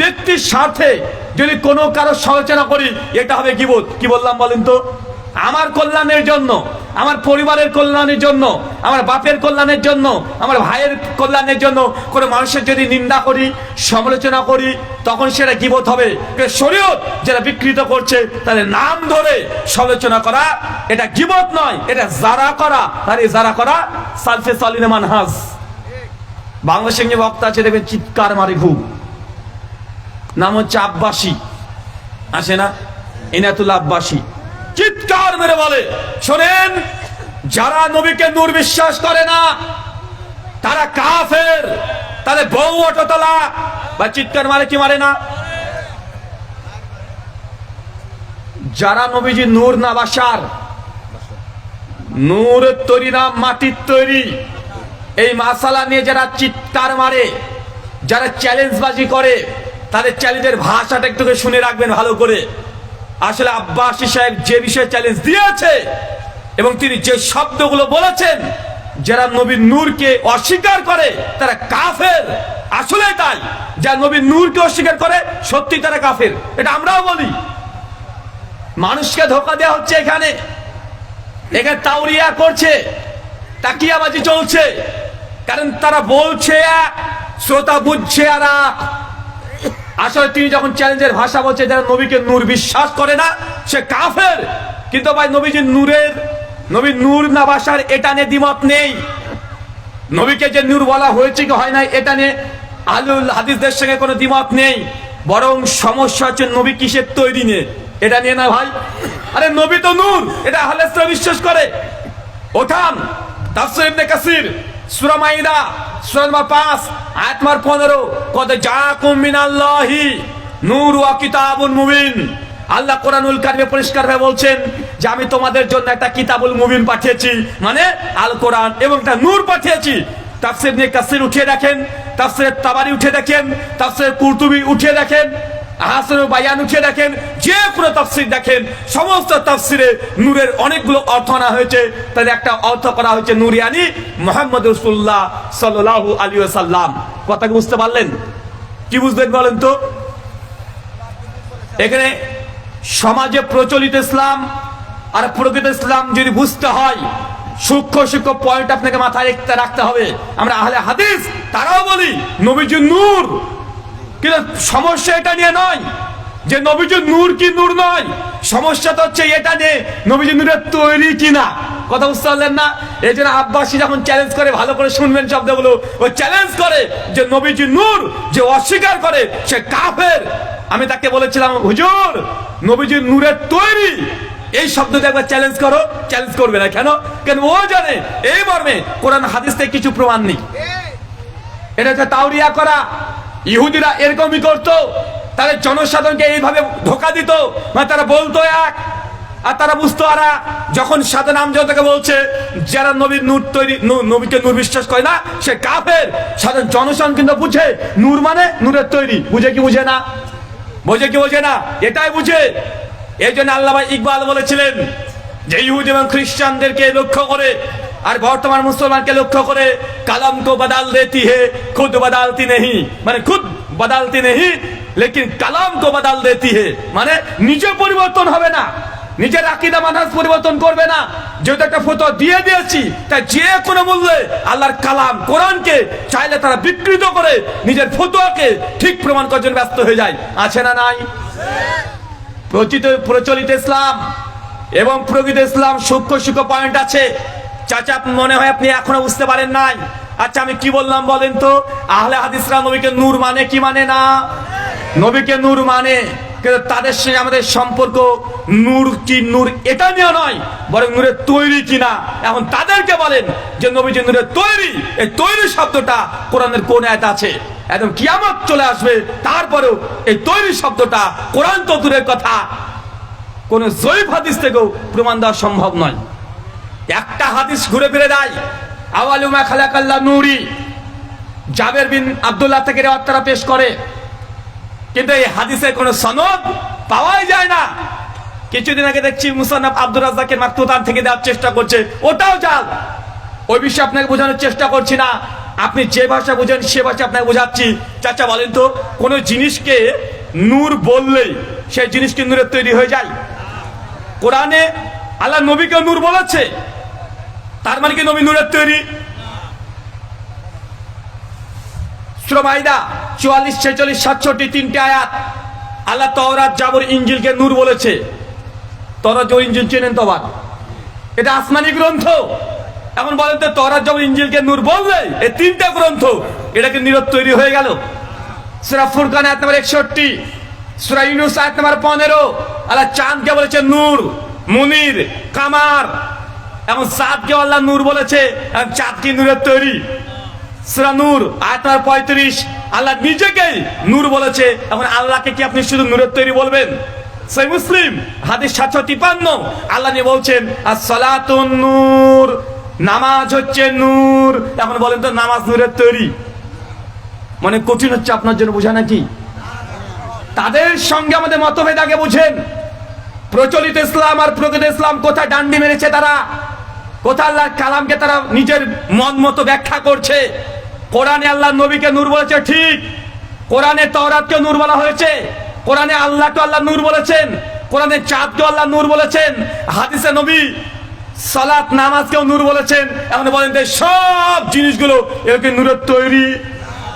ব্যক্তির স্বার্থে যদি কোনো কারো সমালোচনা করি, এটা হবে গীবত। কি বললাম বলেন তো? আমার কল্যাণের জন্য, আমার পরিবারের কল্যাণের জন্য, আমার বাপের কল্যাণের জন্য, আমার ভাইয়ের কল্যাণের জন্য কোনো মানুষের যদি নিন্দা করি, সমালোচনা করি, তখন সেটা গীবত হবে। শরীয়ত যারা বিকৃত করছে তাদের নাম ধরে সমালোচনা করা, এটা গীবত নয়, এটা জারা করা। আর এই জারা করা সালফে সালিহিনের মানহাজ। বাংলাদেশে যে বক্তা আছে দেখবেন চিৎকার মারে খুব, নাম হচ্ছে আব্বাসী, আসে না, ইনাতুল্লাহ আব্বাসী, চিৎকার মেরে বলে, শোনেন, যারা নবীকে নূর বিশ্বাস করে না তারা কাফের, তাদের বউ অটোতলা। বা চিৎকার মারে কি মারে না? যারা নবীজি নূর না বাসার, নূরের তৈরি না মাটির তৈরি, এই মাসালা নিয়ে যারা চিৎকার মারে, যারা চ্যালেঞ্জবাজি করে, তাদের চ্যালেঞ্জের ভাষাটা একটু শুনে রাখবেন ভালো করে। আসলে আব্বাসী সাহেব যে বিষয়ে চ্যালেঞ্জ দিয়েছে এবং তিনি যে শব্দগুলো বলেছেন, যারা নবীর নূরকে অস্বীকার করে তারা কাফের। আসলে তাই, যারা নবীর নূরকে অস্বীকার করে সত্যি তারা কাফের। এটা আমরাও বলি। মানুষকে ধোঁকা দেওয়া হচ্ছে, এখানে তাওরিয়া করছে, তাকিয়াবাজি চলছে। কারণ তারা বলছে এক, শ্রোতা বুঝছে আর এক। আসলে তিনি যখন চ্যালেঞ্জের ভাষা বলছে, যারা নবীকে নূর বিশ্বাস করে না সে কাফের। কিন্তু ভাই নবীর নূর না বাসার এটা নিয়ে দ্বিমত নেই। নবীকে যে নূর বলা হয়েছে কি হয় নাই, এটা নিয়ে আহলুল হাদিসদের সঙ্গে কোনো দ্বিমত নেই। বরং সমস্যা হচ্ছে নবী কিসের তৈরি নিয়ে, এটা নিয়ে না ভাই। আরে নবী তো নূর, এটা আহলে হাদিসরা বিশ্বাস করে। ওঠান তাফসীর ইবনে কাসির সূরা মাইদা সূরা নম্বর 5 আয়াত নম্বর 15, কদ জাআকুম মিনাল্লাহি নূর ওয়া কিতাবুন মুবিন। আল্লাহ কোরআনুল কারিমে পরিষ্কারভাবে বলছেন যে আমি তোমাদের জন্য একটা কিতাবুল মুবিন পাঠিয়েছি, মানে আল কোরআন, এবং একটা নূর পাঠিয়েছি। তাফসীর ইবনে কাসির উঠিয়ে দেখেন, তাফসীর তাবারি উঠিয়ে দেখেন, তাফসীর কুরতুবী উঠিয়ে দেখেন, আহসানুল বায়ান উঠিয়ে দেখেন, যে কোনো তাফসীর দেখেন, সমস্ত তাফসীরে নূরের অনেকগুলো অর্থ আনা হয়েছে। তার একটা অর্থ করা হয়েছে নূরিয়ানি মুহাম্মদ রাসূলুল্লাহ সাল্লাল্লাহু আলাইহি ওয়াসাল্লাম। কথা কি বুঝতে পারলেন? কি বুঝবেন বলেন তো? এখানে সমাজে প্রচলিত ইসলাম আর প্রকৃত ইসলাম যদি বুঝতে হয়, সূক্ষ্ম পয়েন্ট আপনাকে মাথায় রাখতে হবে। আমরা আহলে হাদিস তারাও বলি নবীজি নূর, কিন্তু সমস্যা এটা নিয়ে নয় যে নবীজি নূর কি নূর নয়। সমস্যাটা হচ্ছে এটা নিয়ে নবীজি নূরের তৈরি কিনা। কথা বুঝতে পারলেন না? এই জন্য আব্বাসী যখন চ্যালেঞ্জ করে, ভালো করে শুনবেন শব্দগুলো, ও চ্যালেঞ্জ করে যে নবীজি নূর যে অস্বীকার করে সে কাফের। আমি তাকে বলেছিলাম, হুজুর নবীজি নূরের তৈরি এই শব্দ দিয়ে একবার চ্যালেঞ্জ করো। চ্যালেঞ্জ করবে না কেন? কেন ও জানে এই মর্মে কোরআন হাদিস থেকে কিছু প্রমাণ নেই। এটা হচ্ছে তাওরিয়া করা। ইহুদিরা এরকমই করতো, তাদের জনসাধারণকে এইভাবে ধোকা দিত। মানে তারা বলতো এক আর তারা বুঝতো আর এক। যখন সাথে নাম জনতাকে বলছে যারা নবীর নূর তৈরি, নবীকে নূর বিশ্বাস করে না সে কাফের, সাধারণ জনসাধারণ কিন্তু বুঝে নূর মানে নূরের তৈরি। বুঝে কি বুঝে না? বোঝে কি বোঝে না? এটাই বুঝে। এই জন্য আল্লামা ইকবাল বলেছিলেন যে ইহুদি এবং খ্রিস্টানদেরকে লক্ষ্য করে আর বর্তমান মুসলমানকে লক্ষ্য করে, কালাম কো বদল দেতি হে খুদ বদলতি নেহি, মানে খুদ বদলতি নেহি লেকিন কালাম কো বদল দেতি হে, মানে নিজে পরিবর্তন হবে না, নিজের আকীদা মানহাজ পরিবর্তন করবে না। যেহেতু একটা ফতোয়া দিয়ে দিয়েছি, তাই যে কোনো মূল্যে আল্লাহর কালাম কোরআনকে চাইলে তারা বিকৃত করে নিজের ফতোয়াকে ঠিক প্রমাণ করার জন্য ব্যস্ত হয়ে যায়। আছে না নাই? প্রচলিত ইসলাম এবং প্রকৃত ইসলাম সূক্ষ্ম পয়েন্ট আছে। চাচা মনে হয় আপনি এখনো বুঝতে পারেন নাই। আচ্ছা আমি কি বললাম বলেন তো? আহলে হাদিসরা নবীকে নূর মানে কি মানে না? নবীকে নূর মানে, কিন্তু তাদের সঙ্গে আমাদের সম্পর্ক নূর কি নূর এটা নিয়ে নয়, বরং নূরের তৈরি কিনা। এখন তাদেরকে বলেন যে নবীজি নূরের তৈরি, এই তৈরি শব্দটা কোরআনের কোন আয়াত আছে? একদম কিয়ামত চলে আসবে, তারপরেও এই তৈরি শব্দটা কোরআন তো দূরের কথা, কোন জয়ীফ হাদিস থেকেও প্রমাণ দেওয়া সম্ভব নয়। একটা হাদিস ঘুরে ফিরে দেয়, আওয়ালু মা খালাকাল্লাহ নূরি, জাবের বিন আব্দুল্লাহ থেকে রিওয়ায়াত তারা পেশ করে, কিন্তু এই হাদিসের কোনো সনদ পাওয়াই যায় না। কিছুদিন আগে দেখছি মুসান্নাফ আব্দুর রাজ্জাকের মাকতুতান থেকে দেওয়ার চেষ্টা করছে, ওটাও জাল। ওই বিষয়ে আপনাকে বোঝানোর চেষ্টা করছি না, আপনি যে ভাষা বোঝেন সে ভাষা আপনাকে বোঝাচ্ছি। চাচা বলেন তো, কোন জিনিসকে নূর বললেই সেই জিনিস কি নূরের তৈরি হয়ে যায়? কোরআনে আল্লাহ নবীকে নূর বলেছে, তার মানে কি নবী নূরের তৈরি? সূরা মাইদা 44, 46, 67 তিনটে আয়াত আল্লাহ তাওরাত, জাবর, ইনজিলকে নূর বলেছে। তাওরাত, জাবর, ইনজিল চেনেন তো? আবার এটা আসমানি গ্রন্থ। এখন বলেন তো, তাওরাত, জাবর, ইনজিলকে নূর বললে এই তিনটা গ্রন্থ এটাকে নূরের তৈরি হয়ে গেল? সূরা ফুরকান আয়াত নম্বর 61, সূরা ইউনূস আয়াত নম্বর 15 আল্লাহ চাঁদকে বলেছে নূর, মুনির, কামার। এবং চাঁদকে আল্লাহ নূর বলেছে, এবং চাঁদ কি নূরের তৈরি? সূরা নূর আয়াত নম্বর 35 আল্লাহ নিজেকেই নূর বলেছে। এখন আল্লাহকে কি আপনি শুধু নূরের তৈরি বলবেন? সহিহ মুসলিম হাদিস 753 আল্লাহ নিয়ে বলছেন as-সালাতুন নূর, নামাজ হচ্ছে নূর। এখন বলেন তো, নামাজ নূরের তৈরি? মানে কঠিন হচ্ছে আপনার জন্য বোঝা নাকি? তাদের সঙ্গে আমাদের মতভেদ আগে বুঝেন। প্রচলিত ইসলাম আর প্রকৃত ইসলাম কোথায় ডান্ডি মেরেছে তারা, কোথায় আল্লাহর কালামকে তারা নিজের মন মতো ব্যাখ্যা করছে। কোরআনে আল্লাহ নবীকে নূর বলেছে, ঠিক। কোরআনে তাওরাতকে নূর বলা হয়েছে, কোরআনে আল্লাহকে আল্লাহ নূর বলেছেন, কোরআনে চাঁদকে আল্লাহ নূর বলেছেন, হাদিসে নবী সালাত নামাজকেও নূর বলেছেন। এখন বলেন যে সব জিনিসগুলো এগুলো নূরের তৈরি?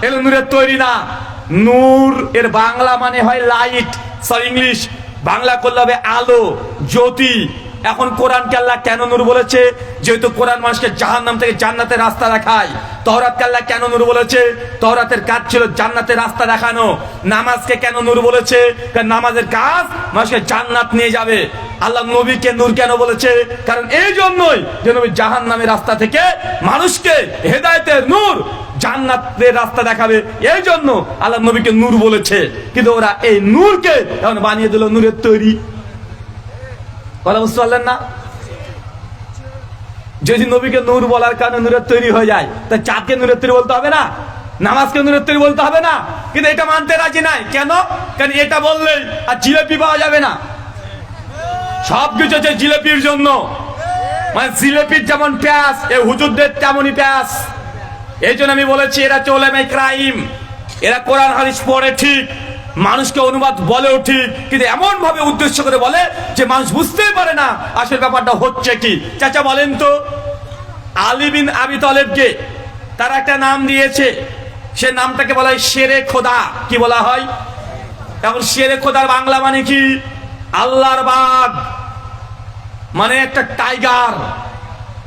এগুলো নূরের তৈরি না। নূর এর বাংলা মানে হয় লাইট, সরি ইংলিশ বাংলা করলে হবে আলো, জ্যোতি। এখন কোরআনকে আল্লাহ কেন নূর বলেছে? যেহেতু কোরআন মানুষকে জাহান্নাম থেকে জান্নাতের রাস্তা দেখায়। তাওরাতকে আল্লাহ কেন নূর বলেছে? তাওরাতের কাজ ছিল জান্নাতের রাস্তা দেখানো। নামাজকে কেন নূর বলেছে? কারণ নামাজের কাজ মানুষকে জান্নাত নিয়ে যাবে। আল্লাহ নবীকে নূর কেন বলেছে? কারণ এই জন্যই যে নবী জাহান্নামের রাস্তা থেকে মানুষকে হেদায়েতের নূর, জান্নাতের রাস্তা দেখাবে, এই জন্য আল্লাহ নবীকে নূর বলেছে। কিন্তু ওরা এই নূরকে এখন বানিয়ে দিল নূরের তৈরি। কথা বুঝতে পারলেন না? যদি নবীকে নূর বলার কারণে নূরের তৈরি হয়ে যায়, তা চাঁদকে নূরের তৈরি বলতে হবে না? নামাজকে নূরের তৈরি বলতে হবে না? কিন্তু এটা মানতে রাজি নাই কেন? কারণ এটা বললেই আর জিলেপি পাওয়া যাবে না। সবকিছু হচ্ছে জিলেপির জন্য। মানে জিলেপির যেমন প্যাস, এই হুজুরদের তেমনই প্যাস। এই জন্য আমি বলেছি এরা উলামায়ে ক্রাইম, এরা কোরআন হাদিস পড়ে ঠিক, মানুষকে অনুবাদ বলেও ঠিক, কিন্তু এমন ভাবে উদ্দেশ্য করে বলে যে মানুষ বুঝতেই পারে না আসলে ব্যাপারটা হচ্ছে কি। চাচা বলেন তো, আলী বিন আবি তালেবকে তারা একটা নাম দিয়েছে, সে নামটাকে বলা হয় শেরে খোদা। কি বলা হয়? এখন শেরে খোদার বাংলা মানে কি? আল্লাহর বাঘ, মানে একটা টাইগার।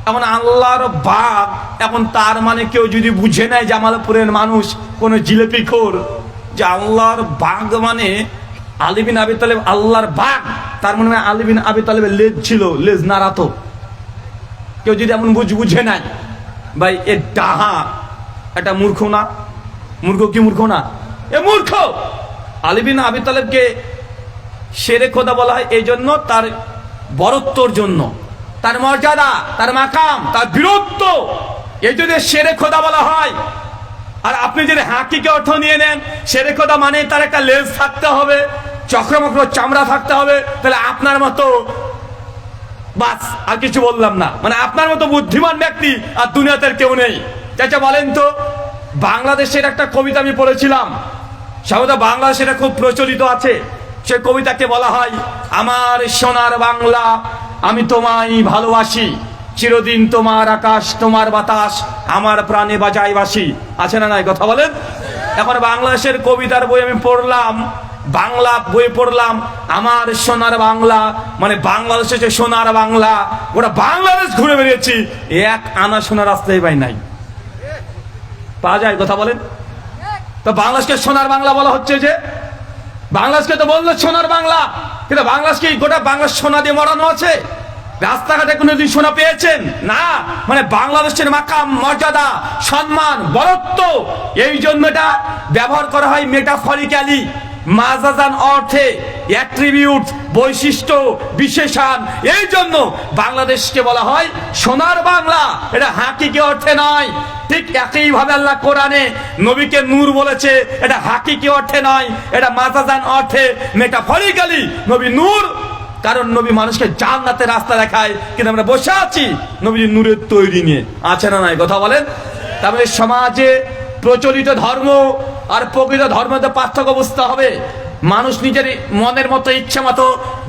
এখন আল্লাহর বাঘ, এখন তার মানে কেউ যদি বুঝে নেয় জামালপুরের মানুষ, কোন জিলেপি খোর, যে আল্লাহর বাঘ মানে আলী বিন আবি তালেব আল্লাহর বাঘ, তার মানে আলী বিন আবি তালেবের লেজ ছিল, লেজ নাড়াতো। কেউ যদি এমন বুঝে নাই, ভাই এ ডাহা, এটা মূর্খ না? মূর্খ কি মূর্খ না? এ মূর্খ। আলী বিন আবি তালেবকে শেরে খোদা বলা হয় এই জন্য, তার বরত্বর জন্য, তার মর্যাদা, তার মাকাম, তার বীরত্ব, এই জন্য শেরে খোদা বলা হয়। আর আপনি যদি হাকিকে অর্থ নিয়ে নেন, শেরে খোদা মানে তার একটা লেজ থাকতে হবে, চক্রমক্র চামড়া থাকতে হবে, তাহলে আপনার মতো, বাস আর কিছু বললাম না, মানে আপনার মতো বুদ্ধিমান ব্যক্তি আর দুনিয়াতে কেউ নেই। চাচা বলেন তো, বাংলাদেশের একটা কবিতা আমি পড়েছিলাম, সাধারণত বাংলাদেশে এটা খুব প্রচলিত আছে। সে কবিতাকে বলা হয় আমার সোনার বাংলা, আমি তোমায় ভালোবাসি, চিরদিন তোমার আকাশ, তোমার বাতাস, আমার প্রাণে বাজাই বাসি। আছে না নাই? কথা বলেন। এখন বাংলাদেশের কবিতার বই আমি পড়লাম, বাংলা বই পড়লাম, আমার সোনার বাংলা, মানে বাংলাদেশে যে সোনার বাংলা, ওটা বাংলাদেশ ঘুরে বেরিয়েছি, এক আনা সোনার রাস্তায় পাই নাই, পাওয়া যায়? কথা বলেন তো। বাংলাদেশকে সোনার বাংলা বলা হচ্ছে যে বাংলাদেশকে তো বললো সোনার বাংলা, কিন্তু বাংলাদেশ কি গোটা বাংলাদেশ সোনা দিয়ে মরানো আছে? রাস্তাঘাটে কোনোদিন সোনা পেয়েছেন? না। মানে বাংলাদেশের মাকাম, মর্যাদা, সম্মান, বরত্ব, এই জন্য এটা ব্যবহার করা হয় মেটাফরিক্যালি, মাজাজান অর্থে, অ্যাট্রিবিউট, বৈশিষ্ট্য, বিশেষণ। এই জন্য বাংলাদেশকে বলা হয় সোনার বাংলা, এটা হাকিকি অর্থে নয়। ঠিক একইভাবে আল্লাহ কোরআনে নবীকে নূর বলেছে, এটা হাকিকি অর্থে নয়, এটা মাজাজান অর্থে, মেটাফরিক্যালি নবী নূর। কারণ নবী মানুষকে জান্নাতের রাস্তা দেখায়, কিন্তু আমরা বসে আছি নবীর নূরের তৈরি নিয়ে। আছে না নাই? কথা বলেন। তারপরে সমাজে প্রচলিত ধর্ম আর প্রকৃত ধর্মের পার্থক্য বুঝতে হবে। মানুষ নিজের মনের মতো, ইচ্ছা মতো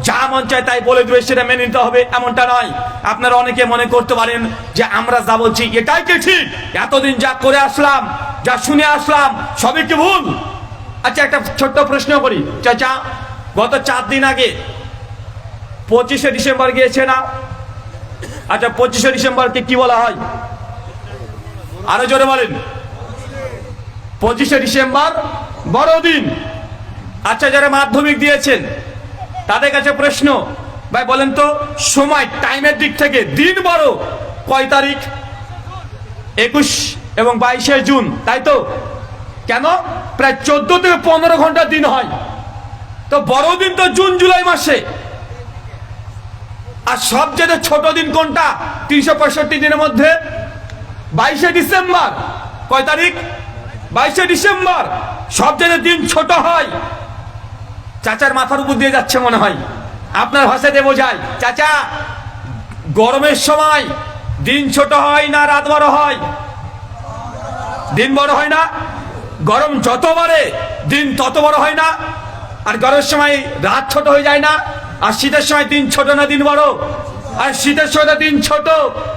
যা মন চায় তাই বলে দেবে, সেটা মেনে নিতে হবে, এমনটা নয়। আপনারা অনেকে মনে করতে পারেন যে আমরা যা বলছি এটাই কি ঠিক, এতদিন যা করে আসলাম, যা শুনে আসলাম সবই কি ভুল? আচ্ছা, একটা ছোট্ট প্রশ্ন করি চাচা, গত 4 দিন আগে 25শে ডিসেম্বর গিয়েছে না? আচ্ছা, 25শে ডিসেম্বরকে কি বলা হয়? আরো জোরে বলেন। 25শে ডিসেম্বর বড়দিন। আচ্ছা, যারা মাধ্যমিক দিয়েছেন তাদের কাছে প্রশ্ন, ভাই বলেন তো, সময়, টাইমের দিক থেকে দিন বড় কয় তারিখ? 21 এবং 22শে জুন, তাই তো? কেন? প্রায় 14 থেকে 15 ঘন্টা দিন হয়। তো বড়দিন তো জুন জুলাই মাসে। আর সবচেয়ে ছোট দিন কোনটা 365 দিনের মধ্যে? 22শে ডিসেম্বর। কয় তারিখ? 22শে ডিসেম্বর। সবচেয়ে দিন ছোট হয়। চাচার মাথার উপর দিয়ে যাচ্ছে মনে হয়, আপনার ভাষাতে বোঝায়। চাচা, গরমের সময় দিন ছোট হয় না রাত বড় হয়? দিন বড় হয় না? গরম যত বাড়ে দিন তত বড় হয় না? আর গরমের সময় রাত ছোট হয়ে যায় না? আর শীতের সময় দিন ছোট না দিন বড়? আর শীতের সময় দিন ছোট,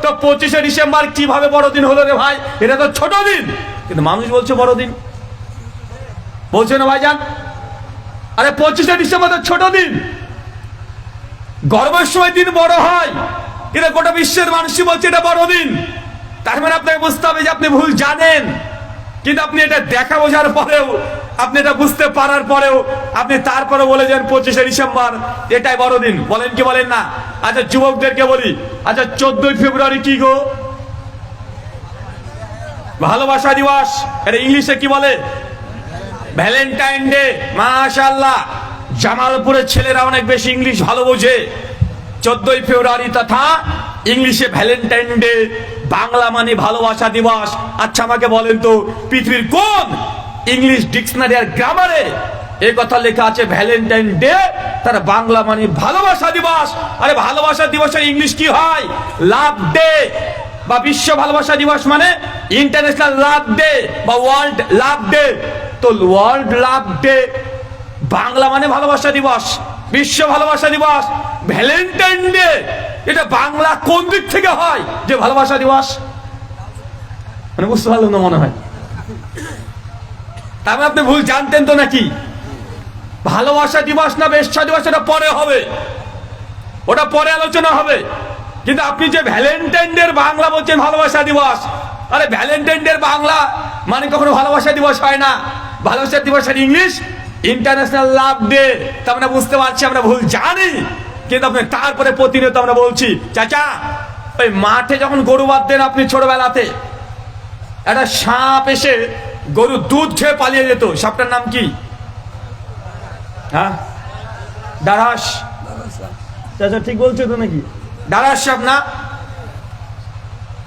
তো 25শে ডিসেম্বর কিভাবে বড় দিন হলো রে ভাই? এটা তো ছোট দিন, কিন্তু মানুষ বলছে বড় দিন। বলছে না ভাইজান? আরে 25শে ডিসেম্বর তো ছোট দিন। গরমের সময় দিন বড় হয়, কিন্তু গোটা বিশ্বের মানুষই বলছে এটা বড় দিন। তার মানে আপনাকে বুঝতে হবে যে আপনি ভুল জানেন, কিন্তু আপনি এটা দেখা বোঝার পরেও, আপনি এটা বুঝতে পারার পরেও আপনি তারপরে বলে যান 25শে ডিসেম্বর এটাই বড় দিন। বলেন কি বলেন না? আচ্ছা, যুবকদেরকে বলি, আচ্ছা 14ই ফেব্রুয়ারি কি গো? ভালোবাসা দিবস। এটা ইংলিশে কি বলে? Valentine day. মাশাআল্লাহ, জামালপুরের ছেলেরা অনেক বেশি ইংলিশ ভালো বোঝে। 14ই ফেব্রুয়ারি তথা ইংলিশে ভ্যালেন্টাইন ডে, বাংলা মানে ভালোবাসা দিবস। আচ্ছা, আমাকে বলেন তো, পৃথিবীর কোন ইংলিশ ডিকশনারি আর গ্রামারে এই কথা লেখা আছে ভ্যালেন্টাইন ডে তার বাংলা মানে ভালোবাসা দিবস? আরে ভালোবাসা দিবসের ইংলিশ কি হয়? লাভ ডে, বা বিশ্ব ভালোবাসা দিবস মানে ইন্টারন্যাশনাল লাভ ডে বা ওয়ার্ল্ড লাভ ডে। তো ওয়ার্ল্ড লাভ ডে বাংলা মানে ভালোবাসা দিবস, বিশ্ব ভালোবাসা দিবস। ভ্যালেন্টাইন ডে এটা বাংলা কোন দিক থেকে হয় যে ভালোবাসা দিবস? মানে বুঝতে পারলাম না মনে হয়। তারপরে আপনি ভুল জানতেন তো নাকি? ভালোবাসা দিবস না বেশ্যা দিবস ওটা পরে হবে, ওটা পরে আলোচনা হবে। কিন্তু আপনি যে ভ্যালেন্টাইন ডে বাংলা বলছেন ভালোবাসা দিবস, আরে ভ্যালেন্টাইন ডে বাংলা মানে কখনো ভালোবাসা দিবস হয় না। ভালোবাসা দিবসের ইংলিশ ইন্টারন্যাশনাল লাভ ডে। তা আমরা বুঝতে পারছি আমরা ভুল জানি, কিন্তু আপনি তারপরে প্রতিনিয়ত আমরা বলছি। চাচা, ওই মাঠে যখন গরু বাঁধতেন আপনি ছোটবেলাতে, একটা সাপ এসে গরুর দুধ খেয়ে পালিয়ে যেত, সাপটার নাম কি? হ্যাঁ, ডারাস। চাচা ঠিক বলছো তো নাকি? ডারাস সাপ না?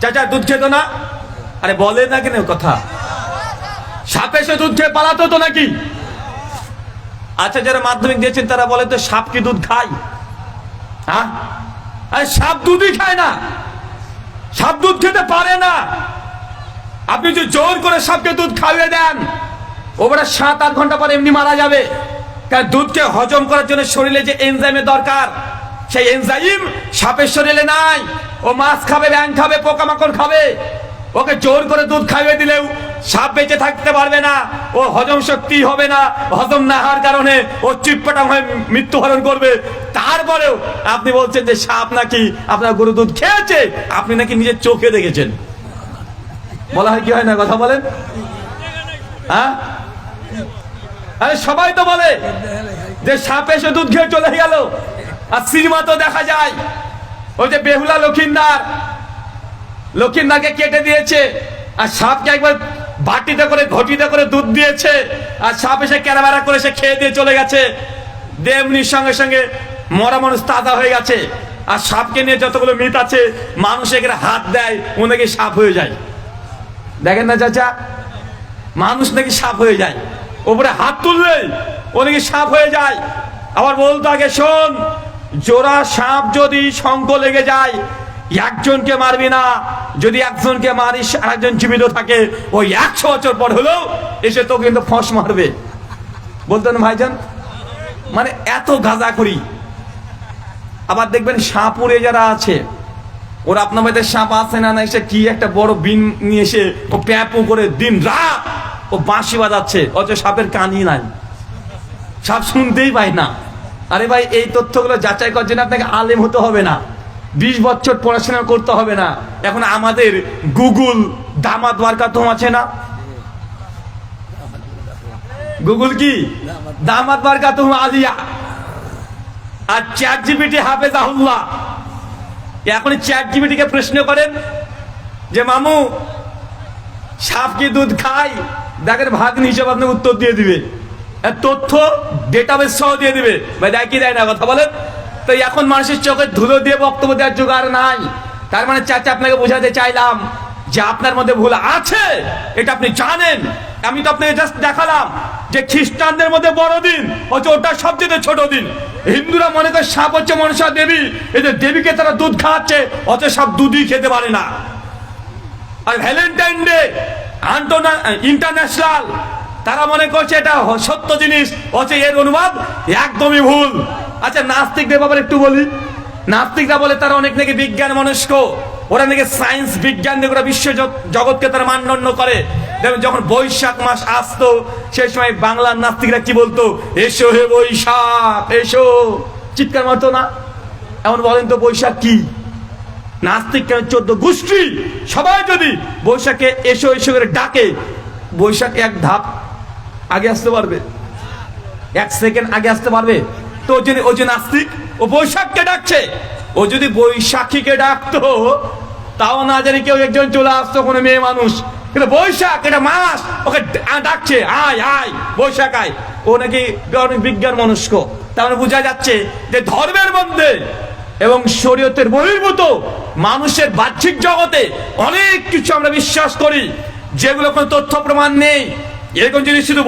চাচা দুধ খেত না? আরে বলে না কেন কথা? সাপ এসে দুধ খেয়ে পালাতো তো নাকি? আচ্ছা, যারা মাধ্যমিক দিয়েছেন তারা বলে তো সাপ কি দুধ খায়? হ্যাঁ, আরে সাপ দুধই খায় না, সাপ দুধ খেতে পারে না। আপনি যে জোর করে সাপকে দুধ খাইয়ে দেন, ওরা 7-8 ঘন্টা পরে এমনি মারা যাবে। কারণ দুধকে হজম করার জন্য শরীরে যে এনজাইমের দরকার, সেই এনজাইম সাপের শরীরে নাই। ও মাছ খাবে, ব্যাঙ খাবে, পোকামাকড় খাবে। ওকে জোর করে দুধ খাইয়ে দিলেও সাপ বেঁচে থাকতে পারবে না, ও হজম শক্তি হবে না। হজম না হওয়ার কারণে ও চিটপাটাং হয়ে মৃত্যুবরণ করবে। তারপরেও আপনি বলছেন যে সাপ নাকি আপনার গরু দুধ খেয়েছে, আপনি নাকি নিজের চোখে দেখেছেন। বলা হয় কি হয় না? কথা বলেন। হ্যাঁ, আরে সবাই তো বলে যে সাপ এসে দুধ খেয়ে চলে গেল। আর সিনেমা তো দেখা যায়, ওই যে বেহুলা লক্ষিন্দারকে কেটে দিয়েছে, আর সাপকে একবার বাটিতে করে ঘটিতে করে দুধ দিয়েছে, আর সাপ এসে ক্যারাবেরা করে সে খেয়ে দিয়ে চলে গেছে। দেমনির সঙ্গে সঙ্গে মরা মানুষ তাজা হয়ে গেছে। আর সাপকে নিয়ে যতগুলো মিথ আছে, মানুষ এখানে হাত দেয়, ও নাকি সাপ হয়ে যায়। দেখেন না চাচা, মানুষ নাকি সাপ হয়ে যায়, ওপরে হাত তুললে ও নাকি সাপ হয়ে যায়। আবার বলতো আগে, শোন, জোড়া সাপ যদি শঙ্খ লেগে যায়, একজনকে মারবি না, যদি একজনকে মারিস আর একজন জীবিত থাকে, ওই 100 বছর পর হলেও এসে তো কিন্তু ফস মারবে। বলতেন ভাইজান, মানে এত গাঁজা করি। আবার দেখবেন সাপুরে যারা আছে, ওরা আপনার বাড়িতে সাপ আছে না, এসে কি একটা বড় বিন নিয়ে এসে ও প্যাপু করে দিন রাত ও বাঁশি বাজাচ্ছে, অথচ সাপের কানই নাই, সাপ শুনতেই পায় না। আরে ভাই, এই তথ্যগুলো যাচাই করার জন্য আপনাকে আলেম হতে হবে না, 20 বছর পড়াশোনা করতে হবে না। এখন আমাদের গুগল দামাত বারকাতুম আছে না, গুগল কি দামাত বারকাতুম আলিয়া, আর চ্যাট জিপিটি হাফেজাহুল্লাহ। এখন চ্যাট জিপিটি কে প্রশ্ন করেন যে মামু সাপ কি দুধ খায়, দেখেন ভাগ্নি হিসেবে আপনাকে উত্তর দিয়ে দিবে, তথ্য ডেটাবেস সহ দিয়ে দিবে। ভাই দেয় কি দেয় না, কথা বলেন তো। এখন মানুষের চোখে ধুলো দিয়ে বক্তব্য দেওয়ার জোগাড় নাই। তার মানে চাচা আপনাকে বোঝাতে চাইলাম যে আপনার মধ্যে ভুল আছে, এটা আপনি জানেন। আমি তো আপনাকে জাস্ট দেখালাম যে খ্রিস্টানদের মধ্যে বড়দিন হচ্ছে ওটা সবচেয়ে ছোট দিন। হিন্দুরা মনে করে সাপ হচ্ছে মনসা দেবী, এদের দেবীকে তারা দুধ খাওয়াচ্ছে, অথচ সাপ দুধই খেতে পারে না। আর ভ্যালেন্টাইন ডে ইন্টারন্যাশনাল, তারা মনে করছে এটা সত্য জিনিস, অথচ এর অনুবাদ একদমই ভুল। আচ্ছা, নাস্তিকদের ব্যাপারে একটু বলি। নাস্তিকরা বলে তারা অনেক নাকি বিজ্ঞান মনস্ক, ওরা নাকি সায়েন্স বিজ্ঞান দিয়ে ওরা বিশ্ব জগৎকে তারা মানদণ্ড করে। যখন বৈশাখ মাস আসতো, সেই সময় বাংলার নাস্তিকরা কি বলতো, এসো হে বৈশাখ এসো, চিৎকার মারতো না? এমন বলেন তো বৈশাখ কি? নাস্তিক কেন 14 গোষ্ঠী সবাই যদি বৈশাখে এসো এসো করে ডাকে, বৈশাখ এক ধাপ আগে আসতে পারবে? 1 সেকেন্ড আগে আসতে পারবে? তো ওই যে নাস্তিক, ও বৈশাখকে ডাকছে। ও যদি বৈশাখীকে ডাকতো, তাও না জানি কেউ একজন চলে আসতো, কোনো মেয়ে মানুষ, কিন্তু বৈশাখ এটা মাস, ওকে ডাকছে, আয় আয় বৈশাখ আয়। ও নাকি অনেক বিজ্ঞান মনস্ক। তার মানে বোঝা যাচ্ছে যে ধর্মের মধ্যে এবং শরীয়তের বহির্ভূত মানুষের বাহ্যিক জগতে অনেক কিছু আমরা বিশ্বাস করি, যেগুলো কোনো তথ্য প্রমাণ নেই। এরকম যদি শুধু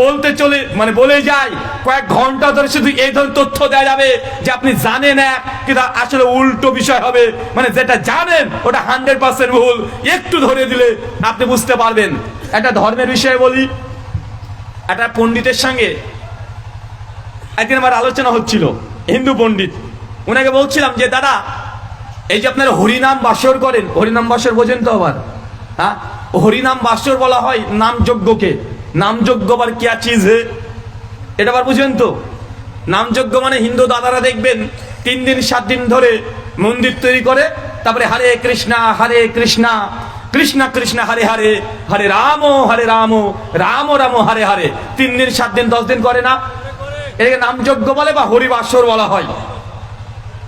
বলে যায়, কয়েক ঘন্টা ধরে শুধু এই ধরনের তথ্য দেওয়া যাবে যে আপনি জানেন এক, কিন্তু আসলে উল্টো বিষয় হবে। মানে যেটা জানেন ওটা 100% ভুল, একটু ধরে দিলে আপনি বুঝতে পারবেন। একটা ধর্মের বিষয়ে বলি। একটা পণ্ডিতের সঙ্গে একদিন আমার আলোচনা হচ্ছিল, হিন্দু পণ্ডিত। ওনাকে বলছিলাম যে দাদা, এই যে আপনারা হরিনাম বাসর করেন, হরিনাম বাসর বোঝেন তো? আবার হ্যাঁ, হরিনাম বাসর বলা হয় নাম যজ্ঞকে। নাম যজ্ঞ আবার কিয়া চিজ হে, এটা আবার বুঝেন তো? নাম যজ্ঞ মানে হিন্দু দাদারা দেখবেন 3 দিন 7 দিন ধরে মন্দির তৈরি করে, তারপরে হরে কৃষ্ণা কৃষ্ণ কৃষ্ণ হরে হরে, হরে রাম রাম রাম হরে হরে, 3 দিন 7 দিন 10 দিন করে না? এটাকে নাম যজ্ঞ বলে বা হরিবাসর বলা হয়।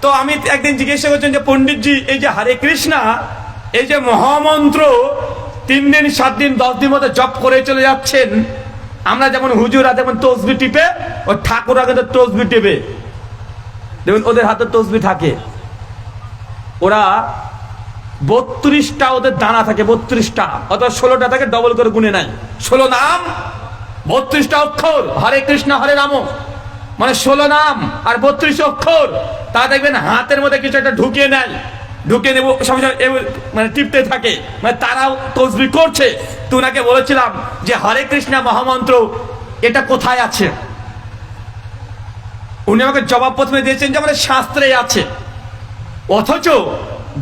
তো আমি একদিন জিজ্ঞাসা করছেন যে পণ্ডিতজি, এই যে হরে কৃষ্ণা, এই যে মহামন্ত্র 3 দিন 7 দিন 10 দিন মতো জপ করে চলে যাচ্ছেন, আমরা যেমন হুজুরা যেমন তসবি টিপে, ও ঠাকুরা কিন্তু তসবি টিপে, দেখুন ওদের হাতে তসবি থাকে, ওরা 32টা ওদের দানা থাকে, 32টা অথবা 16টা থাকে, ডবল করে গুনে নাই। 16 নাম 32টা অক্ষর, হরে কৃষ্ণ হরে রাম, মানে 16 নাম আর 32 অক্ষর। তা দেখবেন হাতের মধ্যে কিছু একটা ঢুকিয়ে নেয়, ঢুকে নেব সবসময় মানে টিপতে থাকে, মানে তারাও তসবিহ করছে। তো ওনাকে বলেছিলাম যে হরে কৃষ্ণ মহামন্ত্র এটা কোথায় আছে? উনি আমাকে জবাব প্রথমে দিয়েছেন যে আমাদের শাস্ত্রে আছে, অথচ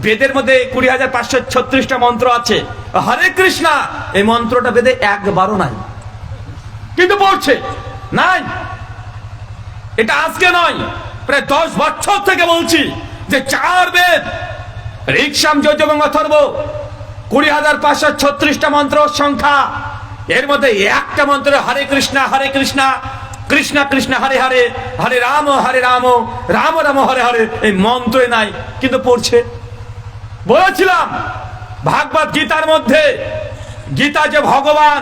বেদের মধ্যে 20,536টা মন্ত্র আছে। হরে কৃষ্ণ এই মন্ত্রটা বেদে একবারও নাই, কিন্তু পড়ছে নাই। এটা আজকে নয়, প্রায় 10 বছর থেকে বলছি যে 4 বেদ ঋক্সাম যজুর এবং অথর্ব 20,536টা মন্ত্র সংখ্যা, এর মধ্যে একটা মন্ত্র হরে কৃষ্ণ কৃষ্ণ কৃষ্ণ হরে হরে, হরে রাম রাম রাম হরে হরে, এই মন্ত্রে নাই কিন্তু পড়ছে। বলেছিলাম ভাগবত গীতার মধ্যে, গীতা যে ভগবান,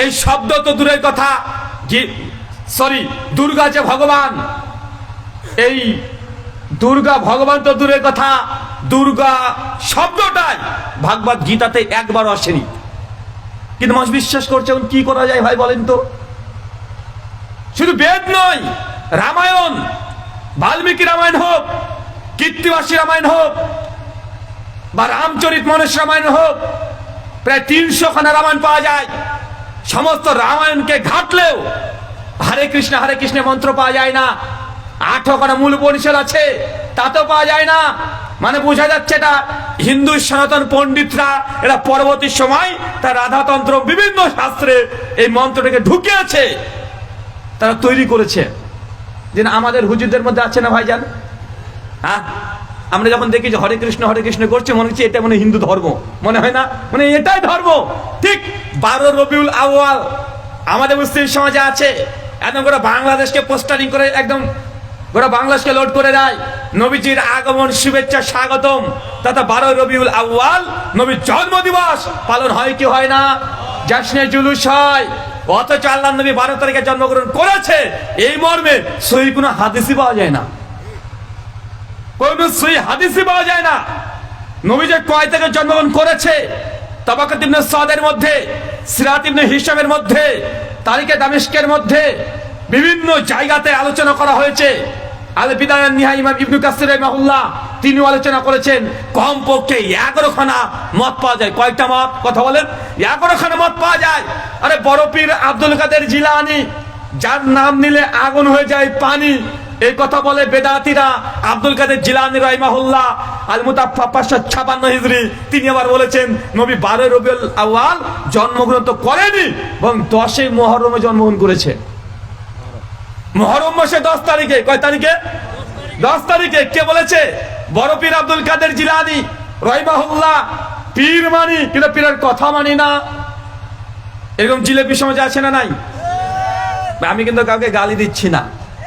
এই শব্দ তো দূরের কথা, দুর্গা যে ভগবান, এই দুর্গা ভগবান তো দূরের কথা, দুর্গা শব্দটাই ভাগবত গীতাতে একবার আসেনি, কিন্তু মানুষ বিশ্বাস করছে। এখন কি করা যায় ভাই বলেন তো? শুধু বেদ নয়, রামায়ণ, বাল্মীকি রামায়ণ হোক, কীর্তিবাসী রামায়ণ হোক, বা রামচরিত মানস রামায়ণ হোক, প্রায় 300 খানা রামায়ণ পাওয়া যায়। সমস্ত রামায়ণকে ঘাটলেও হরে কৃষ্ণ মন্ত্র পাওয়া যায় না। 8 খানা মূল উপনিষদ আছে, তাতেও পাওয়া যায় না। মানে বোঝা যাচ্ছে এটা হিন্দু সনাতন পণ্ডিতরা এরা পরবর্তী সময় তার রাধাতন্ত্র বিভিন্ন শাস্ত্রে এই মন্ত্রটাকে ঢুকিয়েছে, তারা তৈরি করেছে। যে আমাদের হুজুরদের মধ্যে আছে না ভাইজান? হ্যাঁ, আমরা যখন দেখি যে হরে কৃষ্ণ করছে, মনে হচ্ছে এটা মনে হিন্দু ধর্ম, মনে হয় না? মানে এটাই ধর্ম। ঠিক 12 রবিউল আউয়াল আমাদের মুসলিম সমাজে আছে, একদম গোটা বাংলাদেশকে পোস্টারিং করে, একদম গোটা বাংলাদেশকে লোড করে দেয় নবীজির আগমন, শুভেচ্ছা, স্বাগতম, তথা 12 রবিউল আউয়াল নবীর জন্ম দিবস পালন হয় কি হয় না? জশ্নে জুলুস হয়। অথচ আল্লাহর নবী 12 তারিখে জন্মগ্রহণ করেছে, এই মর্মে সহি কোনো হাদিসই পাওয়া যায় না, কোন সহি হাদিসই পাওয়া যায় না। নবী যে কয় তারিখে জন্মগ্রহণ করেছে, তাবাকাত ইবনে সাদের মধ্যে, সিরাত ইবনে হিশামের মধ্যে, তারিখে দামেস্কের মধ্যে বিভিন্ন জায়গাতে আলোচনা করা হয়েছে। আল বিদায়া ওয়ান নিহায়া ইমাম ইবনে কাসির রাহিমাহুল্লাহ তিনিও আলোচনা করেছেন। কমপক্ষে 11 খানা মত পাওয়া যায়। কয়টা মত? কথা বলেন। 11 খানা মত পাওয়া যায়। আরে বড় পীর আব্দুল কাদের জিলানী, যার নাম নিলে আগুন হয়ে যায় পানি, এই কথা বলে বেদাতীরা। আব্দুল কাদের জিলানী রাহিমাহুল্লাহ আল মুতাফা 556 হিজরি, তিনি আবার বলেছেন নবী 12 রবিউল আউয়াল জন্মগ্রহণ তো করেনি, বরং 10 মুহররমে জন্মগ্রহণ করেছে। মুহররম মাসে 10 তারিখে। কয় তারিখে? 10 তারিখে। কে বলেছে? বড় পীর আব্দুল কাদের জিলানী রাহিমাহুল্লাহ। পীর মানি কিন্তু পীরের কথা মানি না, এরকম জিলেপি সমাজে আছে না নাই? আমি কিন্তু কাউকে গালি দিচ্ছি না,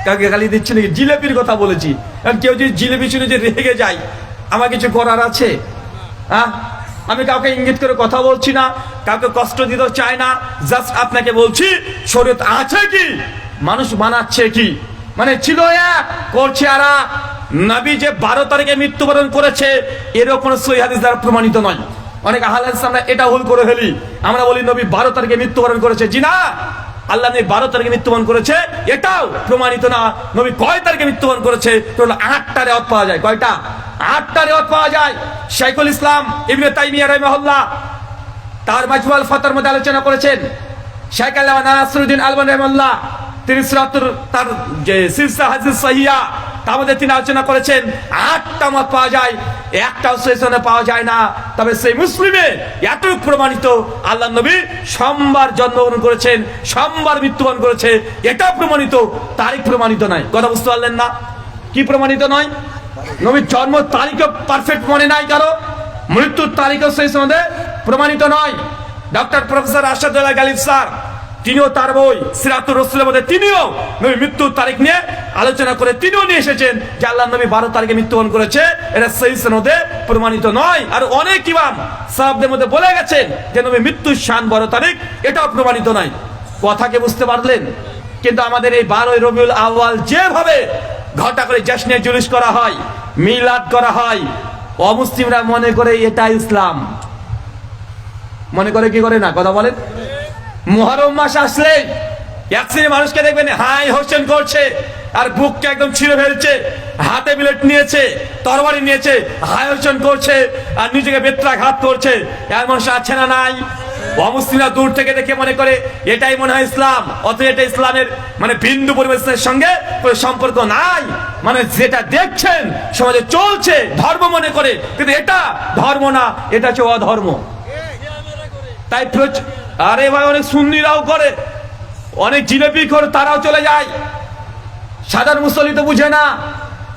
কাউকে গালি দিচ্ছি না, জিলেপির কথা বলেছি। কারণ কেউ যদি জিলেপি শুনে যে রেগে যায়, আমার কিছু করার আছে? হ্যাঁ, আমি কাউকে ইঙ্গিত করে কথা বলছি না, কাউকে কষ্ট দিতে চাই না। জাস্ট আপনাকে বলছি শরীয়ত আছে কি, মানুষ বানাচ্ছে কি। মানে ছিল এক, করছে আর এক। নবী যে 12 তারিখে মৃত্যুবরণ করেছে, এরও কোনো সহিহ হাদিস দ্বারা প্রমাণিত নয়। অনেক আহলে হাদিস আমরা এটা ভুল করে ফেলি, আমরা বলি নবী 12 তারিখে মৃত্যুবরণ করেছে। জি না, আল্লাহ নবী 12 তারিখে মৃত্যুবরণ করেছে এটাও প্রমাণিত না। নবী কয় তারিখে মৃত্যুবরণ করেছে? 8টা রেওয়ায়াত পাওয়া যায়। কয়টা? 8টা রেওয়ায়াত পাওয়া যায়। শাইখুল ইসলাম ইবনে তাইমিয়া রাহিমাহুল্লাহ তার মাজমুউল ফাতাওয়ার মধ্যে আলোচনা করেছেন। শাইখ আল্লামা নাসিরউদ্দিন আলবানী রাহিমাহুল্লাহ তিনি তার যে সিলসিলা হাদিস সহিহা তার মধ্যে তিনি আলোচনা করেছেন 8টা মত পাওয়া যায়, একটাও সহিহ পাওয়া যায় না। তবে সেই মুসলিমে এতটুকু প্রমাণিত আল্লাহ নবী সোমবার জন্মগ্রহণ করেছেন, সোমবার মৃত্যুবরণ করেছে, এটা প্রমাণিত, তারিখ প্রমাণিত নয়। কথা বুঝতে পারলেন না? কি প্রমাণিত নয়? নবীর জন্ম তারিখও পারফেক্ট মনে নাই কারো, মৃত্যুর তারিখও সেই সনদে প্রমাণিত নয়। Doctor professor Asadullah Ghalib sir তিনিও তার বই সিরাতুর রাসূলের মধ্যে তিনিও নবী মৃত্যুর তারিখ নিয়ে আলোচনা করে তিনিও নিয়ে এসেছেন যে আল্লাহ নবী 12 তারিখে মৃত্যুবরণ করেছে, এটা সহিহ সনদে প্রমাণিত নয়। আর অনেক ইমাম সাহাবদের মধ্যে বলে গেছেন যে নবী মৃত্যুর শান 12 তারিখ, এটাও প্রমাণিত নয়। কথাকে বুঝতে পারলেন? কিন্তু আমাদের এই 12 রবিউল আউয়াল যেভাবে ঘটা করে জশ্নে জুলুস করা হয়, মিলাদ করা হয়, অমুসলিমরা মনে করে এটা ইসলাম। মনে করে কি করে না? কথা বলেন। মুহররম মাস আসলে এক শ্রেণী মানুষকে দেখবেন হাই হোসেন করছে, আর বুককে একদম ছিঁড়ে ফেলছে, হাতে বিলেট নিয়েছে, তরবারি নিয়েছে, হাই হোসেন করছে, আর নিজেকে বেত্রাঘাত করছে। এর মানুষ আছে না নাই? অমুসলিমরা দূর থেকে দেখে মনে করে এটাই মনে হয় ইসলাম, অথচ এটা ইসলামের মানে বিন্দু পরিবেশের সঙ্গে কোনো সম্পর্ক নাই। মানে যেটা দেখছেন সমাজে চলছে ধর্ম মনে করে, কিন্তু এটা ধর্ম না, এটা হচ্ছে অধর্ম। তাই আরে ভাই, অনেক সুন্নিরাও করে, অনেক জিলেপি করে, তারাও চলে যায়। সাধারণ মুসল্লি তো বুঝে না।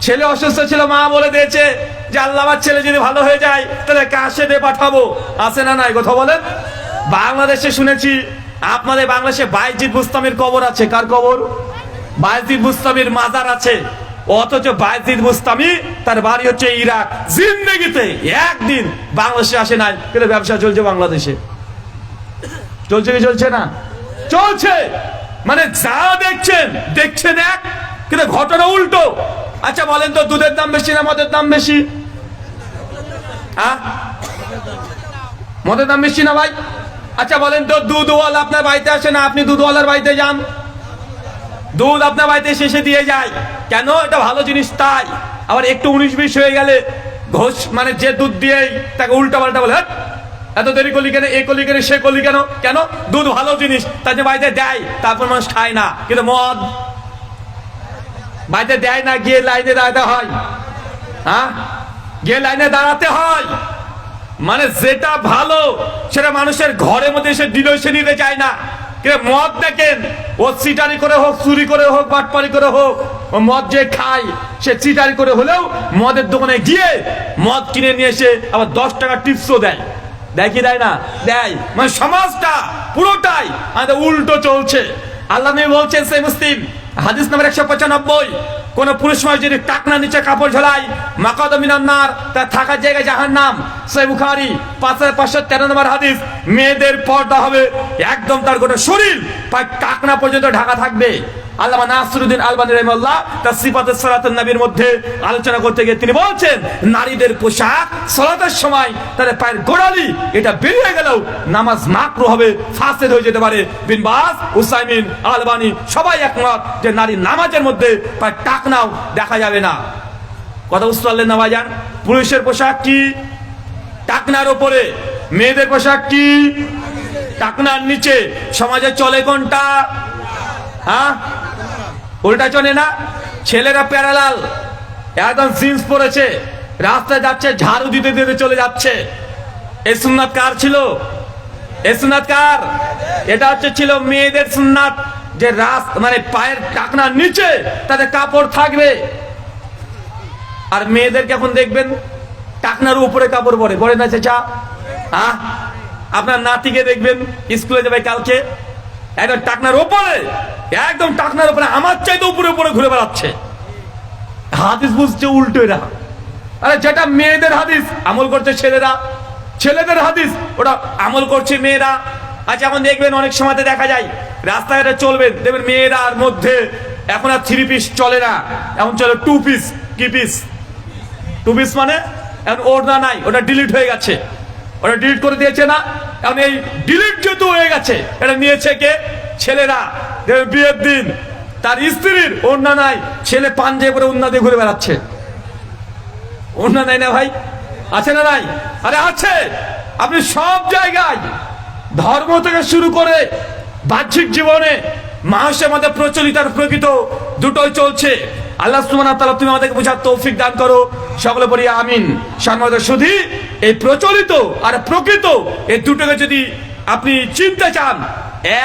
ছেলে অসুস্থ ছিল, মা বলে দিয়েছে যে আল্লাহ আমার ছেলে যদি ভালো হয়ে যায় তাহলে কাশে দিয়ে পাঠাবো। আসে না নাই? কথা বলেন। বাংলাদেশে শুনেছি আপনাদের বাংলাদেশে বাইজিদ বুস্তামের কবর আছে। কার কবর? বায়েজিদ বুস্তামির মাজার আছে, অথচ বায়েজিদ বুস্তামি তার বাড়ি হচ্ছে ইরাক। জিন্দেগিতে একদিন বাংলাদেশে আসে নাই, কিন্তু ব্যবসা চলছে বাংলাদেশে। চলছে কি চলছে না? চলছে। মানে যা দেখছেন এক, কিন্তু ঘটনা উল্টো। আচ্ছা বলেন তো, দুধের দাম বেশি না মদের দাম বেশি? মদের দাম বেশি না ভাই? আচ্ছা বলেন তো, দুধওয়ালা আপনার বাড়িতে আসে না, আপনি দুধওয়ালার বাড়িতে যান, দুধ আপনার বাড়িতে শেষে দিয়ে যায় কেন? এটা ভালো জিনিস তাই। আবার একটু 19-20 হয়ে গেলে ঘোষ মানে যে দুধ দিয়ে তাকে উল্টা পাল্টা বলে, "হ্যাট, এত দেরি করলি কেন, এ করলি কেন, সে করলি কেন"? কেন? দুধ ভালো জিনিস, তাই যে বাড়িতে দেয়, তারপর মানুষ খায় না। কিন্তু মদ বাড়িতে দেয় না, গিয়ে লাইনে দাঁড়াতে হয়। গিয়ে লাইনে দাঁড়াতে হয়। মানে যেটা ভালো সেটা মানুষের ঘরের মধ্যে এসে দিল, সে নিতে চায় না। মদ দেখেন, ও চিটারি করে হোক, চুরি করে হোক, বাটপারি করে হোক, ও মদ যে খায় সে চিটারি করে হলেও মদের দোকানে গিয়ে মদ কিনে নিয়ে এসে আবার 10 টাকা টিপসও দেয়। দেয় কি দেয় না? দেয়। মানে সমাজটা পুরোটাই আমাদের উল্টো চলছে। আল্লাহ নবী বলছেন, সহিহ মুসলিম হাদিস নাম্বার 195, কোন পুরুষ মানুষ যদি টাকনা নিচে কাপড় ঝোলায়, মাকাদা মিনান নার, তার থাকার জায়গায় জাহান্নাম। সহিহ বুখারী 5513 নম্বর হাদিস। মেয়েদের পর্দা হবে, একদম তার গোটা শরীর প্রায় টাকনা পর্যন্ত ঢাকা থাকবে। আল্লামা নাসিরুদ্দিন আলবানী রাহিমাহুল্লাহ তার সিফাতুস সালাতুন নবীর মধ্যে আলোচনা করতে গিয়ে তিনি বলছেন, নারীদের পোশাক সালাতের সময় তাদের পায়ের গোড়ালি এটা বেরিয়ে গেলেও নামাজ মাকরুহ হবে, ফাসেদ হয়ে যেতে পারে। বিন বাজ, উসাইমিন, আলবানী সবাই একমত যে নারী নামাজের মধ্যে পায়ের টাকনাও দেখা যাবে না। কথা বুঝতে পারলেন না ভাইজান? পুরুষের পোশাক কি? টাকনার উপরে। মেয়েদের পোশাক কি? টাকনার নিচে। সমাজে চলে কোনটা? উল্টা চলে না? ছেলেরা প্যারালাল একদম জিন্স পরেছে, রাস্তায় যাচ্ছে, ঝাড়ু দিতে দিতে চলে যাচ্ছে। এই সুন্নাত কার ছিল? এই সুন্নাত কার? এটা হচ্ছে ছিল মেয়েদের সুন্নাত, যে মানে পায়ের টাকনার নিচে তাদের কাপড় থাকবে। আর মেয়েদেরকে এখন দেখবেন টাকনার উপরে কাপড় পরে না চেঁচা? আপনার নাতিকে দেখবেন স্কুলে যাবে কালকে, একদম টাকনার উপরে, একদম টাকনার উপরে, আমার চাইতে উপরে উপরে ঘুরে বেড়াচ্ছে। হাদিস বুঝছে উল্টো এরা। আরে যেটা মেয়েদের হাদিস আমল করছে ছেলেরা, ছেলেদের হাদিস ওটা আমল করছে মেয়েরা। আচ্ছা এখন দেখবেন অনেক সময়তে দেখা যায় রাস্তাঘাটে চলবেন, দেখবেন মেয়েরার মধ্যে এখন আর 3 পিস চলে না, এখন চলে 2 পিস। কি পিস? 2 পিস মানে এখন ওড়না নাই, ওটা ডিলিট হয়ে গেছে, ওটা ডিলিট করে দিয়েছে না। এখন এই ডিলিট যেহেতু হয়ে গেছে, এটা নিয়েছে কে? ছেলেরা। বিয়ের দিন তার স্ত্রীর ওড়না নাই, ছেলে পাঞ্জাবি পরে ওড়না দিয়ে ঘুরে বেড়াচ্ছে। ওড়না নাই না ভাই? আছে না নাই? আরে আছে। আপনি সব জায়গায় ধর্ম থেকে শুরু করে বাহ্যিক জীবনে মানুষের মধ্যে প্রচলিত আর প্রকৃত দুটোই চলছে। আল্লাহ সুবহানাহু ওয়া তাআলা তুমি আমাদেরকে বোঝার তৌফিক দান করো, সকলে বলি আমিন। সম্মানিত সুধী, এই প্রচলিত আর প্রকৃত এই দুটোকে যদি আপনি চিনতে চান,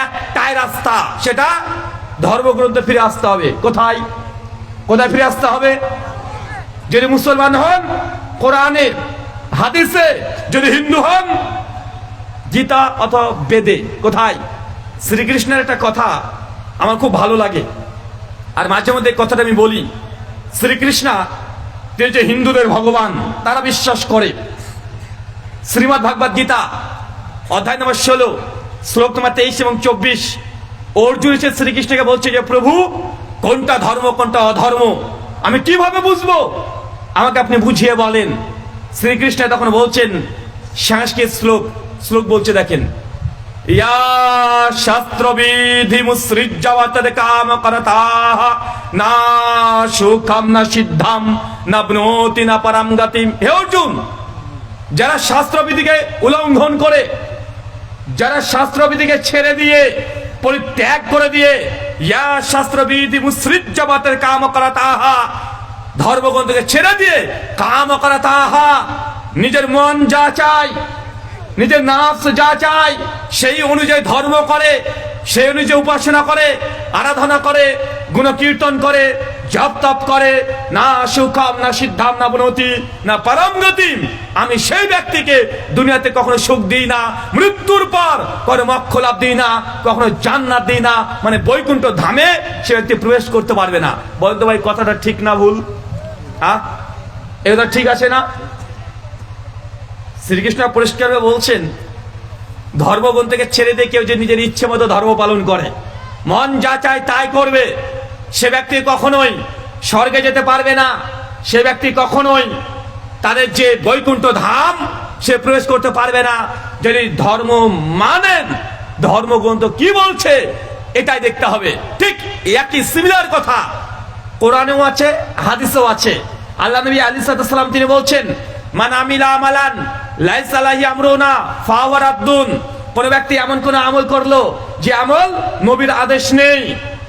একটাই রাস্তা, সেটা ধর্মগ্রন্থে ফিরে আসতে হবে। কোথায় কোথায় ফিরে আসতে হবে? যদি মুসলমান হন কোরআনে হাদিসে, যদি হিন্দু হন গীতা অথবা বেদে। কোথায়? শ্রীকৃষ্ণের একটা কথা আমার খুব ভালো লাগে, আর মাঝে মধ্যে কথাটা আমি বলি। শ্রীকৃষ্ণ তিনি যে হিন্দুদের ভগবান তারা বিশ্বাস করে, শ্রীমদ্ ভাগবত গীতা অধ্যায় নম্বর 16 শ্লোক নম্বর 23 এবং 24 অর্জুন এসে শ্রীকৃষ্ণকে বলছে যে প্রভু, কোনটা ধর্ম কোনটা অধর্ম আমি কিভাবে বুঝবো, আমাকে আপনি বুঝিয়ে বলেন। শ্রীকৃষ্ণ তখন বলছেন সংস্কৃত শ্লোক বলছে, দেখেন, ইয়া শাস্ত্রবিধি মুসৃজ্যবতদ কাম করতাহ না সুখম না সিদ্ধাম না বনোতি না পরম গতিম। হে অর্জুন, যারা শাস্ত্রবিধিকে উল্লঙ্ঘন করে, যারা শাস্ত্রবিধিকে ছেড়ে দিয়ে পরিত্যাগ করে দিয়ে, ইয়া শাস্ত্রবিধি মুসৃজ্যবতদ কাম করতাহ, ধর্মগ্রন্থকে ছেড়ে দিয়ে কাম করতাহ, নিজের মন যা চায়, নিজের নাফস যা চায় সেই অনুযায়ী ধর্ম করে, সেই অনুযায়ী উপাসনা করে, আরাধনা করে, গুণকীর্তন করে, জপ তপ করে, না সুখম না সিদ্ধাম না বনতি না পরম গতিম, আমি সেই ব্যক্তিকে দুনিয়াতে কখনো সুখ দিই না, মৃত্যুর পর কোনো মোক্ষ লাভ দিই না, কখনো জান্নাত দিই না, মানে বৈকুণ্ঠ ধামে সে ব্যক্তি প্রবেশ করতে পারবে না। বলতো ভাই কথাটা ঠিক না ভুল? হ্যাঁ, এটা ঠিক আছে না? শ্রীকৃষ্ণ পরিষ্কারভাবে বলছেন, ধর্মগুণ থেকে ছেড়ে দিয়ে কেউ যে নিজের ইচ্ছে মতো ধর্ম পালন করে, মন যা চায় তাই করবে, সে ব্যক্তি কখনোই স্বর্গে যেতে পারবে না, সে ব্যক্তি কখনোই তাদের যে বৈকুণ্ঠ ধাম সে প্রবেশ করতে পারবে না। যদি ধর্ম মানেন, ধর্মগ্রন্থ কি বলছে এটাই দেখতে হবে। ঠিক একই সিমিলার কথা কোরআনেও আছে, হাদিসেও আছে। আল্লাহ নবী আলাইহিস সালাম তিনি বলছেন, মান আমিলা আমালান লাইসা আলাইহি আমরুনা ফাহুয়া রাদ্দুন, কোন ব্যক্তি এমন কোন আমল করলো যে আমল নবীর আদেশ নেই,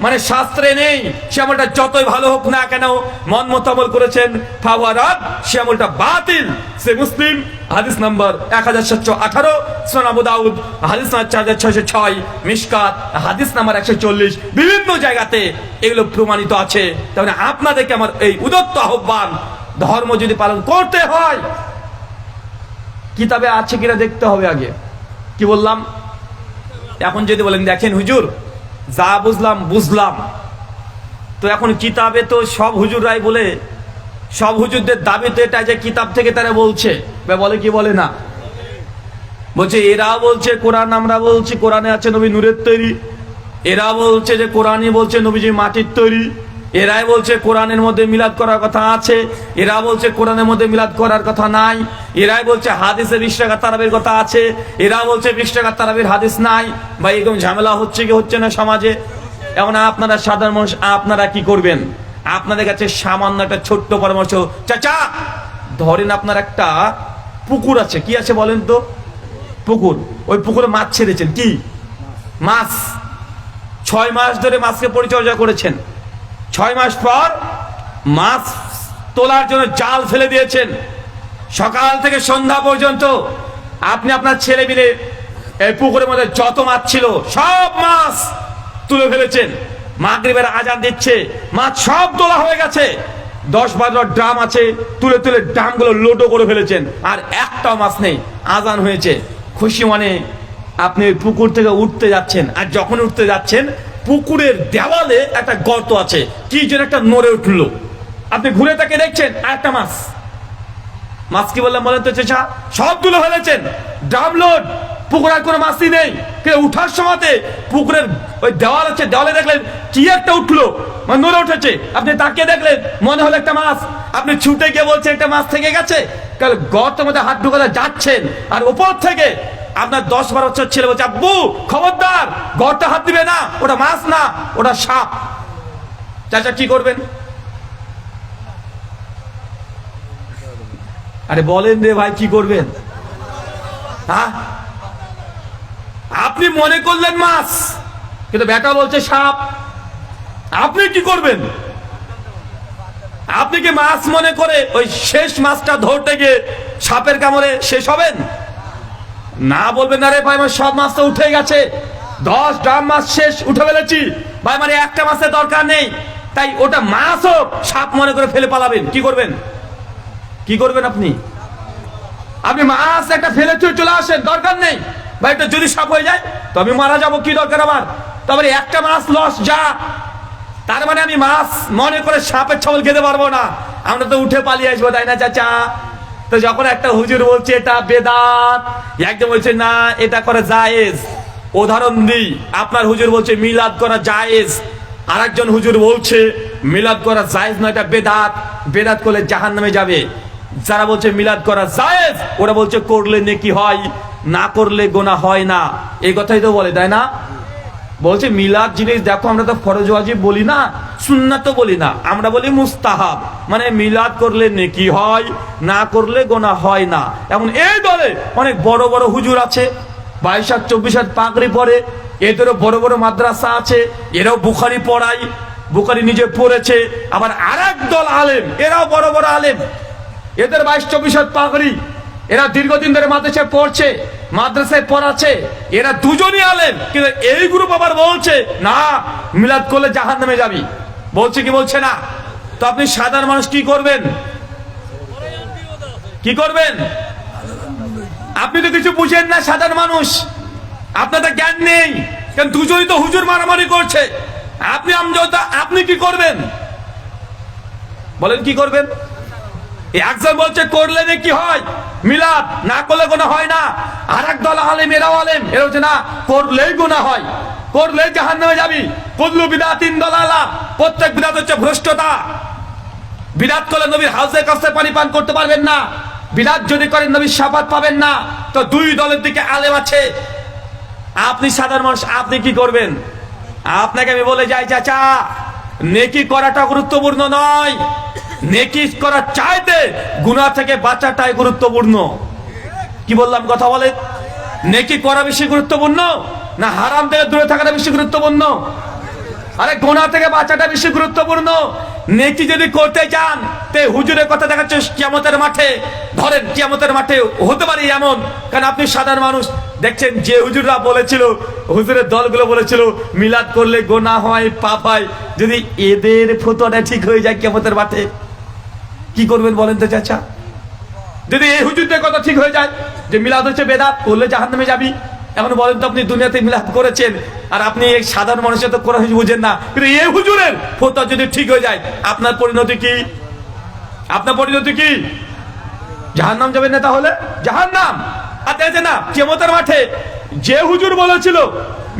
মানে শাস্ত্রে নেই, সে আমলটা যতই ভালো হোক না কেন, মন মতো আমল করেছেন, ফাহুয়া রাদ, সে আমলটা বাতিল। সে মুসলিম হাদিস নাম্বার 1718, সুনান আবু দাউদ হাদিস নাম্বার 4606, মিশকাত হাদিস নাম্বার 140, বিভিন্ন জায়গাতে এগুলো প্রমাণিত আছে। তাহলে আপনাদেরকে আমার এই উদাত্ত আহ্বান, ধর্ম যদি পালন করতে হয় কিতাবে আছে কিনা দেখতে হবে আগে। কি বললাম? এখন যদি বলেন দেখেন হুজুর যা বুঝলাম বুঝলাম, তো এখন কিতাবে তো সব হুজুররাই বলে, সব হুজুরদের দাবি তো এটা যে কিতাব থেকে তারা বলছে, বলে কি বলে না? বলছে এরা বলছে কোরআন, আমরা বলছি কোরআনে আছে নবী নূরের তৈরি, এরা বলছে যে কোরআনই বলছে নবীজি মাটির তৈরি, এরাই বলছে কোরআনের মধ্যে মিলাদ করার কথা আছে, এরা বলছে কোরআনের মধ্যে মিলাদ করার কথা নাই, এরাই বলছে হাদিসে 20 টাকা তারাবির কথা আছে, এরা বলছে 20 টাকা তারাবির হাদিস নাই। ভাই এরকম ঝামেলা হচ্ছে কি হচ্ছে না সমাজে? এখন আপনারা সাধারণ মানুষ আপনারা কি করবেন? আপনাদের কাছে সামান্য একটা ছোট্ট পরামর্শ, চাচা ধরেন আপনার একটা পুকুর আছে, কি আছে বলেন তো? পুকুর, ওই পুকুরে মাছ ছেড়েছেন, কি মাছ, 6 মাস ধরে মাছকে পরিচর্যা করেছেন, 6 মাস পর মাছ তোলার জন্য জাল ফেলে দিয়েছেন, সকাল থেকে সন্ধ্যা পর্যন্ত আপনি আপনার ছেলে মিলে এই পুকুরের মধ্যে যত মাছ ছিল সব মাছ তুলে ফেলেছেন। মাগরিবের আজান দিচ্ছে, মাছ সব তোলা হয়ে গেছে, 10-12 ড্রাম আছে, তুলে তুলে ড্রামগুলো লোডও করে ফেলেছেন, আর একটাও মাছ নেই। আজান হয়েছে, খুশি মনে আপনি পুকুর থেকে উঠতে যাচ্ছেন, আর যখন উঠতে যাচ্ছেন পুকুরের দেওয়ালে একটা গর্ত আছে, কি যেন একটা নড়ে উঠলো, আপনি ঘুরে তাকে দেখছেন আর একটা মাছ। মাছ কি বললাম বলেন তো চেঁচা? সব তুলে ফেলেছেন, ড্রাম লোড, পুকুর আর কোনো মাছই নেই। কিন্তু উঠার সময়তে পুকুরের ওই দেওয়াল আছে, দেওয়ালে দেখলেন কি একটা উঠলো, মানে নড়ে উঠেছে, আপনি তাকিয়ে দেখলেন মনে হলো একটা মাছ, আপনি ছুটে গিয়ে বলছেন একটা মাছ থেকে গেছে, কারণ গর্তের মধ্যে হাত ঢুকাতে যাচ্ছেন, আর উপর থেকে আপনার 10-12 বছর ছেলে বলছে আব্বু খবরদার গর্তে হাত দিবে না, ওটা মাছ না, ওটা সাপ। চাচা কি করবেন? আরে বলেন রে ভাই, কি করবেন? হ্যাঁ, আপনি মনে করলেন মাছ, কিন্তু বেটা বলছে সাপ, আপনি কি করবেন? আপনি কি মাছ মনে করে ওই শেষ মাছটা ধরতে গিয়ে সাপের কামড়ে শেষ হবেন? না, বলবেন না রে ভাই আমার সব মাছ তো উঠে গেছে, 10 ড্রাম মাছ শেষ উঠে ফেলেছি ভাই, মানে একটা মাছের দরকার নেই, তাই ওটা মাছ হোক সাপ মনে করে ফেলে পালাবেন। কি করবেন? কি করবেন আপনি? আপনি মাছ একটা ফেলে চলে আসেন, দরকার নেই ভাই, এটা যদি সাপ হয়ে যায় তো আমি মারা যাবো, কি দরকার আমার? তারপরে একটা মাছ লস যা, তার মানে আমি মাছ মনে করে সাপের ছবল খেতে পারবো না, আমরা তো উঠে পালিয়ে আসবো, তাই না চাচা? তো যখন একটা হুজুর বলছে এটা বেদাত, একদম বলছে না এটা করা জায়েজ, উদাহরণ দিই, আপনার হুজুর বলছে মিলাদ করা জায়েজ, আর একজন হুজুর বলছে মিলাদ করা জায়েজ না, এটা বেদাত, বেদাত করলে জাহান্নামে যাবে। যারা বলছে মিলাদ করা জায়েজ, ওরা বলছে করলে নেকি হয়, না করলে গোনা হয় না, এই কথাই তো বলে, তাই না? বলছে মিলাদ জিনিস দেখো, আমরা তো ফরজ ওয়াজিব বলি না, সুন্নাত বলি না, আমরা বলি মুস্তাহাব, মানে মিলাদ করলে নেকি হয়, না করলে গোনা হয় না। এখন এই দলে অনেক বড় বড় হুজুর আছে, 22 হাত 24 হাত পাগড়ি পরে, এদেরও বড় বড় মাদ্রাসা আছে, এরাও বুখারি পড়ায়, বুখারি নিজে পড়েছে, আবার আরেক দল আলেম, এরাও বড় বড় আলেম, এদের 22-24 হাত পাগড়ি, এরা দীর্ঘদিন ধরে মাদ্রাসায় পড়ছে, মাদ্রাসায় পড়াচ্ছে, এরা দুজনই আলেম, কিন্তু এই গ্রুপ আবার বলছে না মিলাদ করলে জাহান্নামে যাবি। বলছে কি বলছে না? তো আপনি সাধারণ মানুষ কি করবেন? কি করবেন? আপনি তো কিছু বুঝেন না, সাধারণ মানুষ, আপনার তো জ্ঞান নেই। কারণ দুজনই তো হুজুর মারামারি করছে, আপনি আমজনতা, আপনি কি করবেন বলেন? কি করবেন? একজন বলছে করলে নাকি হয় মিলাদ, না করলে গুনাহ হয় না। আর এক দল আলেম, এরাও আলেম, এরা হচ্ছে না করলেই গুনাহ হয়, করলে জাহান্নামে যাবি। কুল্লু বিদআতিন দালালা, প্রত্যেক বিদআত হচ্ছে ভ্রষ্টতা। বিদআত করলে নবীর হাউজে কাছে পানি পান করতে পারবেন না, বিদআত যদি করেন নবীর শাফাত পাবেন না। তো দুই দলের দিকে আলেম আছে। আপনি সাধারণ মানুষ, আপনি কি করবেন? আপনাকে আমি বলে যাই চাচা, নেকি করাটা গুরুত্বপূর্ণ নয়, নেকি করার চাইতে গুনাহ থেকে বাঁচাটাই গুরুত্বপূর্ণ। কি বললাম কথা বলেন? নেকি করা বেশি গুরুত্বপূর্ণ না হারাম থেকে দূরে থাকাটা বেশি গুরুত্বপূর্ণ? আরে গুনাহ থেকে বাঁচাটা বেশি গুরুত্বপূর্ণ। নেকি যদি করতে চান, তে হুজুরের কথা দেখাচ্ছে কিয়ামতের মাঠে, ধরেন কিয়ামতের মাঠে হতে পারে এমন, কারণ আপনি সাধারণ মানুষ দেখছেন যে হুজুররা বলেছিল, হুজুরের দলগুলো বলেছিল মিলাদ করলে গুনাহ হয়, পাপ হয়, যদি এদের ফতোয়াটা ঠিক হয়ে যায় কিয়ামতের মাঠে, কি করবেন বলেন তো চাচা? যদি এই হুজুরদের কথা ঠিক হয়ে যায় যে মিলাদ হচ্ছে বেদাত, করলে জাহান্নামে যাবি, এখন বলেন তো আপনি দুনিয়াতে মিলাদ করেছেন আর আপনি এই সাধারণ মানুষের তো কোনো কিছু বুঝেন না, কিন্তু এই হুজুরের ফতোয়া যদি ঠিক হয়ে যায়, আপনার পরিণতি কি? আপনার পরিণতি কি? জাহান্নাম যাবেন না? তাহলে জাহান্নাম। আর দেখেন না কিয়ামতের মাঠে যে হুজুর বলেছিল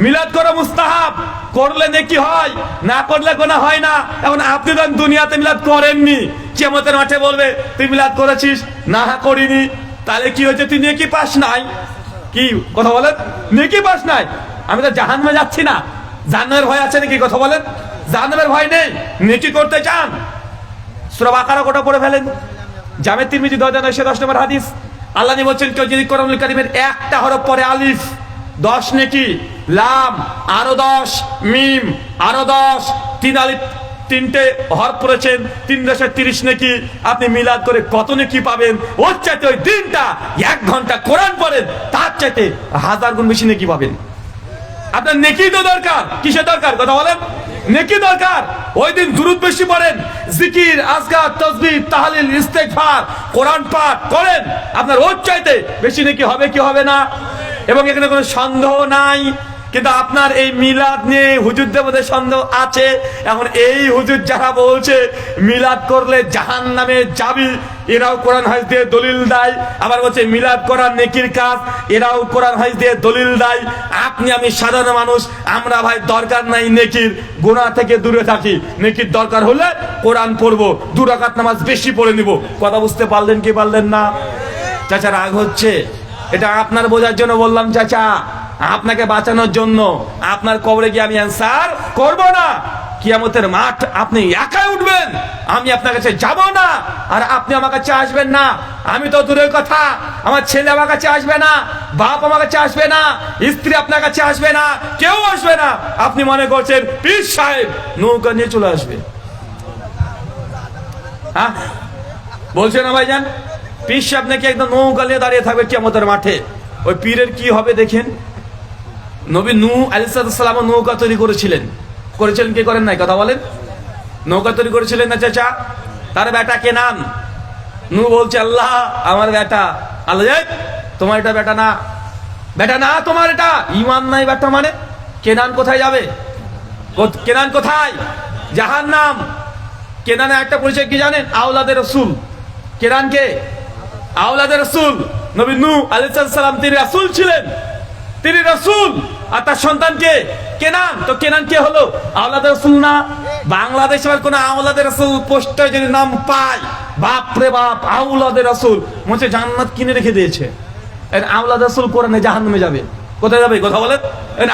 মিলাদ করা মুস্তাহাব, করলে নেকি হয়, না করলে গুনাহ হয় না, এখন আপনি তো দুনিয়াতে মিলাদ করেননি, কিয়ামতের মাঠে বলবে তুই মিলাদ করেছিস, না করিনি, তাহলে কি হয়েছে? তুই নেকি পাস নাই। কি কথা বলেন? নেকি পাস নাই। আমি তো জাহান্নামে যাচ্ছি না, জাহান্নামের ভয় আছে নাকি? কথা বলেন, জাহান্নামের ভয় নেই। নেকি করতে চান, সূরা বাকারা গোটা পড়ে ফেলেন, জামে তিরমিজি 10 নম্বর হাদিস। আল্লাহ নবী বলছেন কেউ যদি কোরআনুল কারীমের একটা হরফ পড়ে আলিফ 10 নেকি, লাম আরো 10, মিম আরো 10, 3 আলিফ 3টে হরফ পড়েছেন, 3 10 30 নেকি। আপনি মিলাদ করে কত নেকি পাবেন? ওর চাইতে ওই দিনটা 1 ঘন্টা কোরআন পড়েন, তার চাইতে 1000 গুণ বেশি নেকি পাবেন। আপনার নেকি তো দরকার, কিসের দরকার? কথা বলেন, নেকি দরকার। ওই দিন দুরূদ বেশি পড়েন, জিকির, আজকার, তাসবিহ, তাহলিল, ইস্তেগফার, কোরআন পাঠ করেন, আপনার ওর চাইতে বেশি নেকি হবে কি হবে না? এবং এখানে কোনো সন্দেহ নাই। কিন্তু আপনার এই মিলাদ নিয়ে হুজুরদের মধ্যে সন্দেহ আছে। এখন এই হুজুর যারা বলছে মিলাদ করলে জাহান্নামে যাবি, এরাও কোরআন হাদিস দিয়ে দলিল দেয়, আবার বলছে মিলাদ করা নেকির কাজ, এরাও কোরআন হাদিস দিয়ে দলিল দেয়। আপনি আমি সাধারণ মানুষ, আমরা ভাই দরকার নাই নেকির, গুনাহ থেকে দূরে থাকি। নেকির দরকার হলে কোরআন পড়বো, 2 রাকাত নামাজ বেশি পড়ে নিব। কথা বুঝতে পারলেন কি পারলেন না? চাচা রাগ হচ্ছে, এটা আপনার বোঝার জন্য বললাম চাচা, আপনাকে বাঁচানোর জন্য। আপনার কবরে গিয়ে আমি অ্যানসার করব না, কিয়ামতের মাঠ আপনি একাই উঠবেন, আমি আপনার কাছে যাব না, আর আপনি আমার কাছে আসবেন না। আমি তো দূরের কথা, আমার ছেলে আমার কাছে আসবে না, বাপ আমার কাছে আসবে না, স্ত্রী আপনার কাছে আসবে না, কেউ আসবে না। আপনি মনে করছেন পীর সাহেব নৌকা নিয়ে চলে আসবে? হ্যাঁ বলছেন না ভাইজান? পীর সাহেব নাকি একদম নৌকা নিয়ে দাঁড়িয়ে থাকবে কিয়ামতের মাঠে। ওই পীরের কি হবে দেখেন। নবী নূহ আলাইহিস সালাম নৌকা তৈরি করেছিলেন, কি করেন নাই? কথা বলেন, নৌকা তৈরি করেছিলেন না চাচা? তার বেটা কেনান, নূহ বলছে আল্লাহ আমার বেটা। আল্লাহ তোমার এটা বেটা না, বেটা না তোমার এটা, ঈমান নাই বেটা মানে। কেনান কোথায় যাবে? কেনান কোথায়? জাহান্নাম। কেনানের একটা পরিচয় কি জানেন? আওলাদের রাসূল। কেনান কে? আওলাদের রাসূল। নবী নূহ আলাইহিস সালাম তিনি রাসূল ছিলেন, তিনি রাসূল। আর তার সন্তানকে কেনান। তো কেনান কে হলো? আওলাদের রাসূল না? বাংলাদেশে কোন আওলাদের রাসূল পোস্টে যদি নাম পায়, বাপ রে বাপ, আওলাদের রাসূল মনে জান্নাত কিনে রেখে দিয়েছে। আওলাদের রাসূল কোরআনে জাহান্নামে যাবে। কোথায় যাবে? কথা বলেন।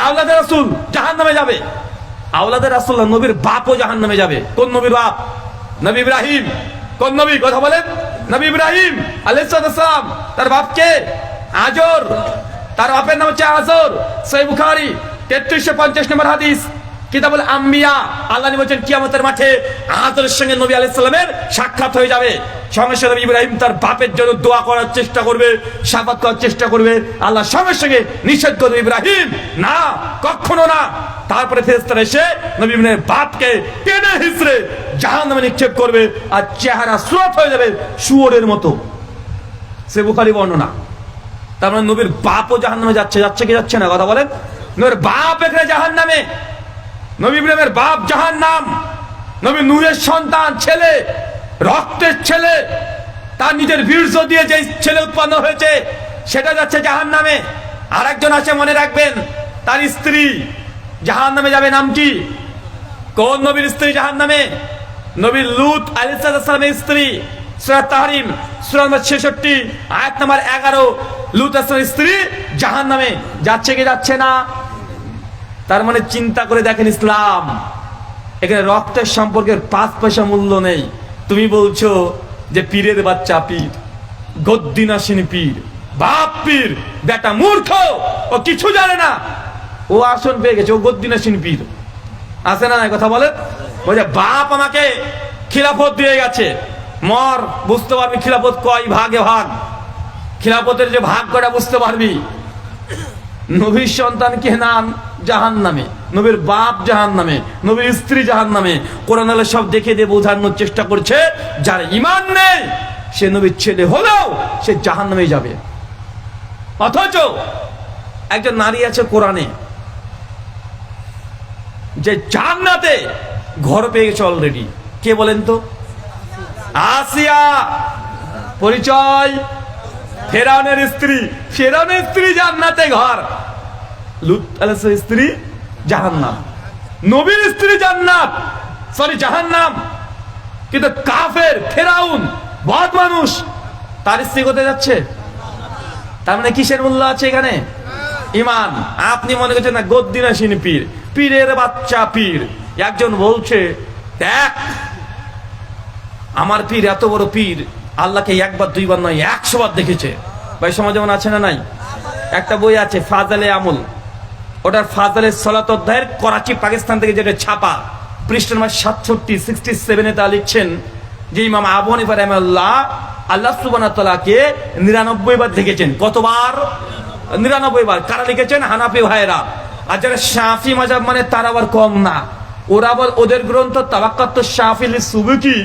আওলাদের রাসূল জাহান্নামে যাবে। আওলাদের রাসূল নবীর বাপও জাহান্নামে যাবে। কোন নবীর বাপ? নবী ইব্রাহিম। কোন নবী? কথা বলেন। নবী ইব্রাহিম আলাইহিস সালাম। তার বাপ কে? আজর। তার বাপের নাম হচ্ছে আজর। সহিহ বুখারী 3350 নম্বর হাদিস, কিতাবুল আম্বিয়া। আল্লাহ নবী বলেন কিয়ামতের মাঠে আজরের সঙ্গে নবী আলাইহিস সালামের সাক্ষাৎ হয়ে যাবে। সঙ্গে সঙ্গে নবী ইব্রাহিম তার বাপের জন্য দোয়া করার চেষ্টা করবে, শাফাত করার চেষ্টা করবে। আল্লাহ সঙ্গে সঙ্গে নিষেধ করবে, ইব্রাহিম না, কখনো কখনো না। তারপরে ফেরেশতারা এসে নবী ইব্রাহিমের বাপকে টেনে হিঁচড়ে জাহান্নামে নিক্ষেপ করবে, আর চেহারা সুরত হয়ে যাবে শুয়োরের মতো। সে বুখারী বর্ণনা। তার মানে নবীর বাপও জাহান্নামে যাচ্ছে, যাচ্ছে কি যাচ্ছে না? কথা বলেন। নবীর বাপ এখানে জাহান্নামে, নবী ইব্রাহিমের বাপ জাহান্নাম, নবী নূহের সন্তান ছেলে, রক্তের ছেলে, তার নিজের বীর্য দিয়ে যে ছেলে উৎপন্ন হয়েছে সেটা যাচ্ছে জাহান্নামে। আর একজন আছে, মনে রাখবেন, তার স্ত্রী জাহান্নামে যাবে। নাম কি? কোন নবীর স্ত্রী জাহান্নামে? নবী লূত আলাইহিস সালামের স্ত্রী। সূরা তাহরিম সূরা নম্বর 66 আয়াত নম্বর 11, লূত আলাইহিস সালামের স্ত্রী জাহান্নামে যাচ্ছে কি যাচ্ছে না? তার মানে চিন্তা করে দেখেন, ইসলাম এখানে রক্তের সম্পর্কের 5 পয়সা মূল্য নেই। তুমি বলছো যে পীরের বাচ্চা পীর, গদ্দিনাসিনী পীর, বাপ পীর, বেটা মূর্খ, ও কিছু জানে না, ও আসন পেয়ে গেছে, ও গদ্দিনাসিনী পীর। আছে না নাই? কথা বলে। বলছে বাপ আমাকে খিলাফত দিয়ে গেছে, মর বুঝতে পারবি খিলাফত কয় ভাগে ভাগ, খিলাফতের যে ভাগ কটা বুঝতে পারবি। নবীর সন্তানকে নাম জাহান্নামে, নবীর বাপ জাহান্নামে, নবীর স্ত্রী জাহান্নামে। কোরআন আল্লাহ সব দেখে দিয়ে বোঝানোর চেষ্টা করছে, যার ঈমান নেই সে নবীর ছেলে হলেও সে জাহান্নামে যাবে। অথচ একজন নারী আছে কোরআনে, যে জান্নাতে ঘর পেয়ে গেছে অলরেডি। কে বলেন তো? আসিয়া। পরিচয়? ফেরাউনের স্ত্রী। ফেরাউনের স্ত্রী জান্নাতে ঘর, লূত আলাইহিস সালামের স্ত্রী জাহান্নাম। নবীর স্ত্রী জান্নাত, সরি জাহান্নাম। কিন্তু কাফের ফেরাউন বদ মানুষ, তার স্ত্রী কোথায় যাচ্ছে? তার মানে কিসের মূল্য আছে এখানে? ঈমান। আপনি মনে করছেন না গদ্দিনাসিনী পীর, পীরের বাচ্চা পীর। একজন বলছে, দেখ আমার পীর এত বড় পীর, আল্লাহকে একবার দুইবার নয় 100 বার দেখেছে। ভাই সমাজ যেমন আছে না নাই? একটা বই আছে ফাজালে আমল, ওটার ফাজালে সালাত অধ্যায়ের করাচি পাকিস্তান থেকে যেটা ছাপা, পৃষ্ঠা নম্বর 67 তা লিখছেন যে ইমাম আবু হানিফা রাহিমাহুল্লাহ আল্লাহ সুবহানাহু ওয়া তাআলাকে 99 বার দেখেছেন। কতবার? 99 বার। কারা লিখেছেন? হানাফি ভাইরা। আর যারা শাফি মাযহাব মানে তারা আবার কম না, ওরা আবার ওদের গ্রন্থ তাবাক্কাত শাফিল সুবকি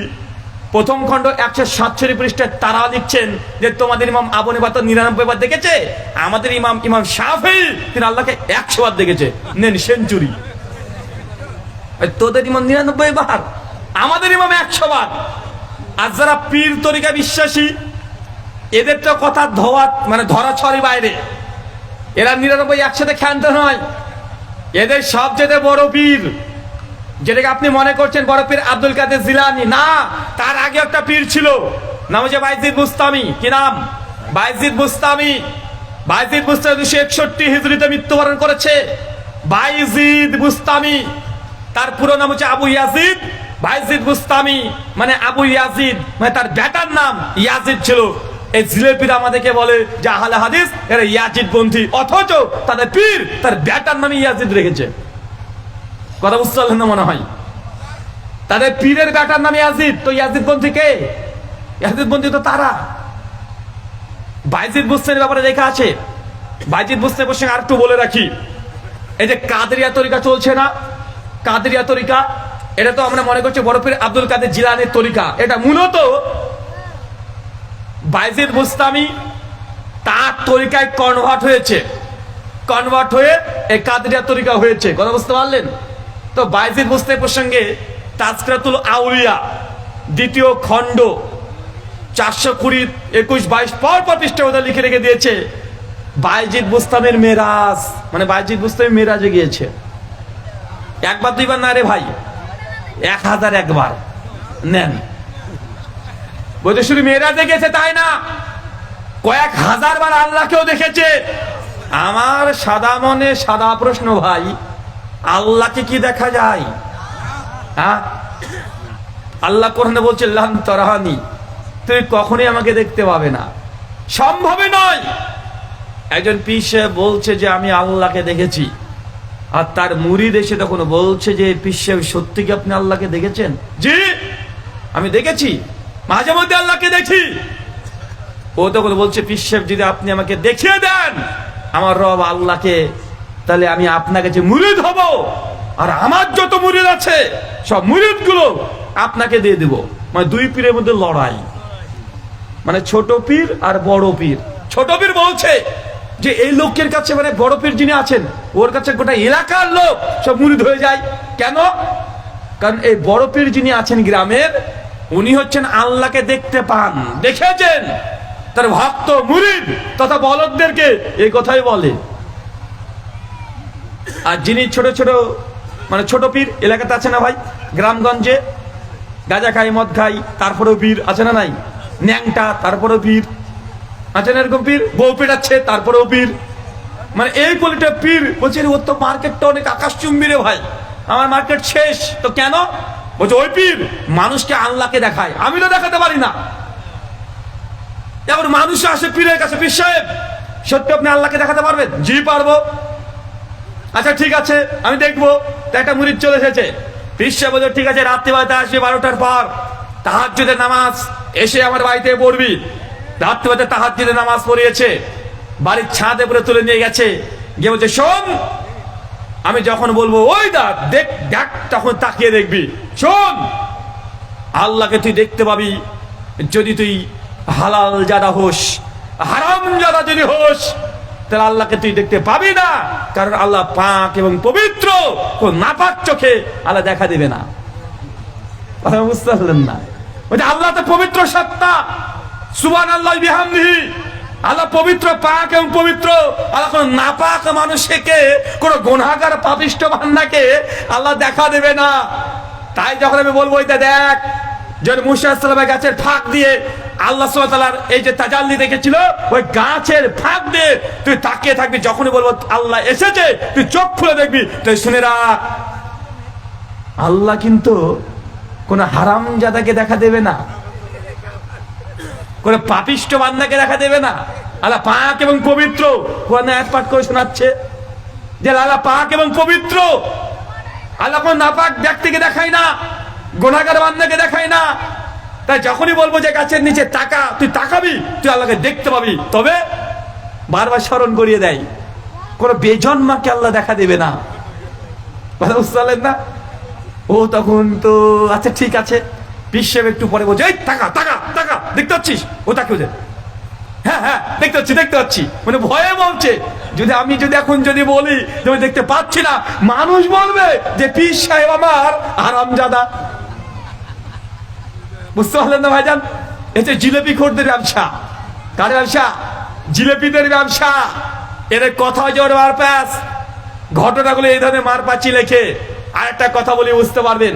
প্রথম খণ্ড 147 পৃষ্ঠায় তারা লিখছেন যে তোমাদের ইমাম আবু হানিফা তো 99 বার দেখেছে, আমাদের ইমাম শাফি তিনি আল্লাহকে 100 বার দেখেছে। নেন সেঞ্চুরি। তোদের ইমাম 99 বার, আমাদের ইমাম 100 বার। আর যারা পীর তরিকা বিশ্বাসী, এদের তো কথা ধরা ছড়ি বাইরে। এরা 99 একসাথে ক্ষান্ত নয়, এদের সবচেয়ে বড় পীর, যেটাকে আপনি মনে করছেন বড় পীর আব্দুল কাদের জিলানী, না, তার আগে একটা পীর ছিল, নাম হচ্ছে বাইজিদ বুস্তামি। কি নাম? বাইজিদ বুস্তামি। বাইজিদ বুস্তামি 261 হিজরিতে মৃত্যুবরণ করেছে। বাইজিদ বুস্তামি, তার পুরো নাম হচ্ছে আবু ইয়াজিদ। বাইজিদ বুস্তামি মানে আবু ইয়াজিদ, মানে তার বেটার নাম ইয়াজিদ ছিল। এই জিলেপিরা আমাদেরকে বলে যে আহলে হাদিস এরা ইয়াজিদ পন্থী, অথচ তাদের পীর তার বেটার নামে ইয়াজিদ রেখেছে। কথা বুঝতে পারলেন না মনে হয়? তাদের পীরের বেটার নামে ইয়াজিদ, তো ইয়াজিদ পন্থী কে? ইয়াজিদ পন্থী তো তারা। বাইজিদ বুস্তামির ব্যাপারে লেখা আছে। বাইজিদ বুস্তামির প্রসঙ্গে আর একটু বলে রাখি, এই যে কাদেরিয়া তরিকা চলছে না, কাদেরিয়া তরিকা, এটা তো আমরা মনে করছি বড় পীর আব্দুল কাদের জিলানীর তরিকা। এটা মূলত বাইজিদ বুস্তামি তার তরিকায় কনভার্ট হয়েছে, কনভার্ট হয়ে এই কাদেরিয়া তরিকা হয়েছে। কথা বুঝতে পারলেন তো? বাইজিদ বুস্তামি প্রসঙ্গে তাজকিরাতুল আউলিয়া 2য় খণ্ড 420, 21, 22 পর পৃষ্ঠা ওদের লিখে রেখে দিয়েছে বাইজিদ বুস্তামির মেরাজ, মানে বাইজিদ বুস্তামি মেরাজে গিয়েছে। একবার দুইবার না রে ভাই, 1001 বার। নেন, বলতে শুধু মেরাজে গেছে তাই না, কয়েক হাজার বার আল্লাহকেও দেখেছে। আমার সাদা মনে সাদা প্রশ্ন ভাই, আল্লাহকে কি দেখা যায়? হ্যাঁ, আল্লাহ কোরআনে বলছে লান তারানি, তুই কখনোই আমাকে দেখতে পাবে না, সম্ভবই নয়। একজন পীর সাহেব বলছে যে আমি আল্লাহকে দেখেছি, আর তার মুরিদ এসে তখন বলছে যে পীর সাহেব সত্যি কি আপনি আল্লাহকে দেখেছেন? জি আমি দেখেছি, মাঝে মধ্যে আল্লাহকে দেখি। ও তখন বলছে পীর সাহেব যদি আপনি আমাকে দেখিয়ে দেন আমার রব আল্লাহকে তাহলে আমি আপনার কাছে মুরিদ হব, আর আমার যত মুরিদ আছে সব মুরিদ গুলো আপনাকে দিয়ে দেব। মানে দুই পীরের মধ্যে লড়াই, মানে ছোট পীর আর বড় পীর। ছোট পীর বলছে যে এই লোকের কাছে, মানে বড় পীর যিনি আছেন ওর কাছে গোটা এলাকার লোক সব মুরিদ হয়ে যায়। কেন? কারণ এই বড় পীর যিনি আছেন গ্রামের, উনি হচ্ছেন আল্লাহকে দেখতে পান, দেখেছেন, তার ভক্ত মুরিদ তথা বলদদেরকে এই কথাই বলে। আর যিনি ছোট ছোট, মানে ছোট পীর এলাকাতে আছে না ভাই, গ্রামগঞ্জে গাঁজা খাই, মদ খাই, তারপরেও পীর আছে না নাই, ন্যাংটা তারপরেও পীর আছে না, এরকম পীর, বউ পেটাচ্ছে তারপরেও পীর। মানে এই কোয়ালিটির পীর বলছে ওর তো মার্কেটটা অনেক আকাশচুম্বী রে ভাই, আমার মার্কেট শেষ। তো কেন? বলছে ওই পীর মানুষকে আল্লাহকে দেখায়, আমি তো দেখাতে পারি না। এবার মানুষ আসে পীরের কাছে, পীর সাহেব সত্যি আপনি আল্লাহকে দেখাতে পারবেন? জি পারবো। আচ্ছা ঠিক আছে, আমি দেখবো। তো একটা মুরিদ চলে এসেছে, পীর সাহেব বলছে ঠিক আছে, রাত্রিবেলাতে আসবে 12টার পর, তাহাজ্জুদের নামাজ এসে আমার বাড়িতে পড়বি। রাত্রিবেলাতে তাহাজ্জুদের নামাজ পড়িয়েছে, বাড়ির ছাদে উপরে তুলে নিয়ে গেছে, গিয়ে বলছে শোন, আমি যখন বলবো ওই দেখ দেখ, তখন তাকিয়ে দেখবি। শোন, আল্লাহকে তুই দেখতে পাবি যদি তুই হালাল জাদা হোস, হারাম জাদা যদি হোস, তাহলে আল্লাহকে তুই দেখতে পাবি না, কারণ আল্লাহ পাক এবং পবিত্র, কোন নাপাক চোখে আল্লাহ দেখা দিবে না। বুঝতে পারলেন না? আল্লাহ তো পবিত্র সত্তা, সুবহানাল্লাহি বিহামদিহি, আল্লাহ পবিত্র, পাক এবং পবিত্র। আল্লাহ কোন নাপাক মানুষকে, কোন গুনাহগার পাপিষ্ঠ বান্দাকে আল্লাহ দেখা দেবে না। তাই যখন আমি বলবো এটা দেখ, যখন মুসা আলাইহিস সালামের গাছের ফাঁক দিয়ে আল্লাহ সুবহানাহু ওয়া তাআলার এই যে তাজাল্লি দেখেছিল, ওই গাছের ফাঁক দিয়ে তুই তাকিয়ে থাকবি, যখনই বলবো আল্লাহ এসেছে তুই চোখ খুলে দেখবি। তুই শুনে রাখ, আল্লাহ কিন্তু কোন হারামজাদাকে দেখা দেবে না, কোন পাপিষ্ঠ বান্দাকে দেখা দেবে না। আল্লাহ পাক এবং পবিত্র। কোরআনে আয়াত পাঠ করে শোনাচ্ছে যে আল্লাহ পাক এবং পবিত্র। আল্লাহ কোন নাপাক ব্যক্তিকে দেখায় না, গুনাহগার বান্দাকে দেখায় না। তাই যখনই বলবো যে গাছের নিচে তাকা, তুই তাকাবি, তুই আল্লাহকে দেখতে পাবি। তবে বারবার স্মরণ করিয়ে দেয়, কোন বেজন্মাকে আল্লাহ দেখা দেবে না। কথা বুঝতে পারলেন না? ও তখন তো আচ্ছা ঠিক আছে, পীর সাহেব একটু পরে বলছে এই টাকা টাকা টাকা, দেখতে পাচ্ছিস? ও তাকে বলছে হ্যাঁ হ্যাঁ দেখতে পাচ্ছি, মানে ভয়ে বলছে। আমি যদি এখন বলি যে আমি দেখতে পাচ্ছি না, মানুষ বলবে যে পীর সাহেব আমার হারামজাদা। বুঝতে পারলেন না ভাইজান? এই যে জিলেপি খোরদের ব্যবসা, কার ব্যবসা? জিলেপিদের ব্যবসা। এদের কথা হচ্ছে ওর মারপ্যাচ, ঘটনাগুলো এই ধরনের মারপ্যাচি লেখে। আর একটা কথা বলি বুঝতে পারবেন,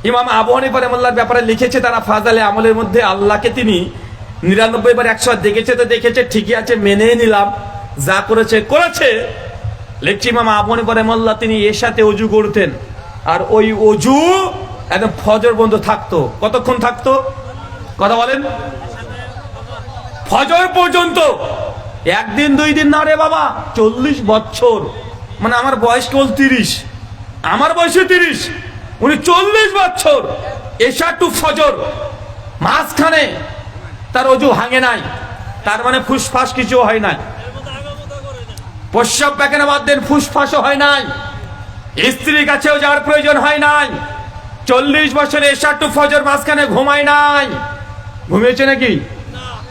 ইমাম আবু হানিফা রাহিমাহুল্লাহর ব্যাপারে লিখেছে তারা ফাজালে আমলের মধ্যে, আল্লাহকে তিনি 99 বার 100 দেখেছে, তো দেখেছে ঠিকই আছে, মেনে নিলাম, যা করেছে করেছে। লিখছি ইমাম আবু হানিফা রাহিমাহুল্লাহ তিনি এর সাথে অজু করতেন, আর ওই অজু একদম ফজর বন্ধ থাকতো। কতক্ষণ থাকতো? কথা বলেন। ফজর পর্যন্ত। একদিন দুই দিন না রে বাবা, 40 বছর। মানে আমার বয়স কেবল 30, আমার বয়সে 30, উনি 40 বছর এশা টু ফজর মাঝখানে তার অজু ভাঙে নাই। তার মানে ফুসফাস কিছু হয় নাই, প্রস্রাব পায়খানা বাদ দেন, ফুসফাসও হয় নাই, স্ত্রীর কাছেও যাওয়ার প্রয়োজন হয় নাই। 40 বছরে এশা টু ফজর মাঝখানে ঘুমায় নাই। ঘুমিয়েছে নাকি?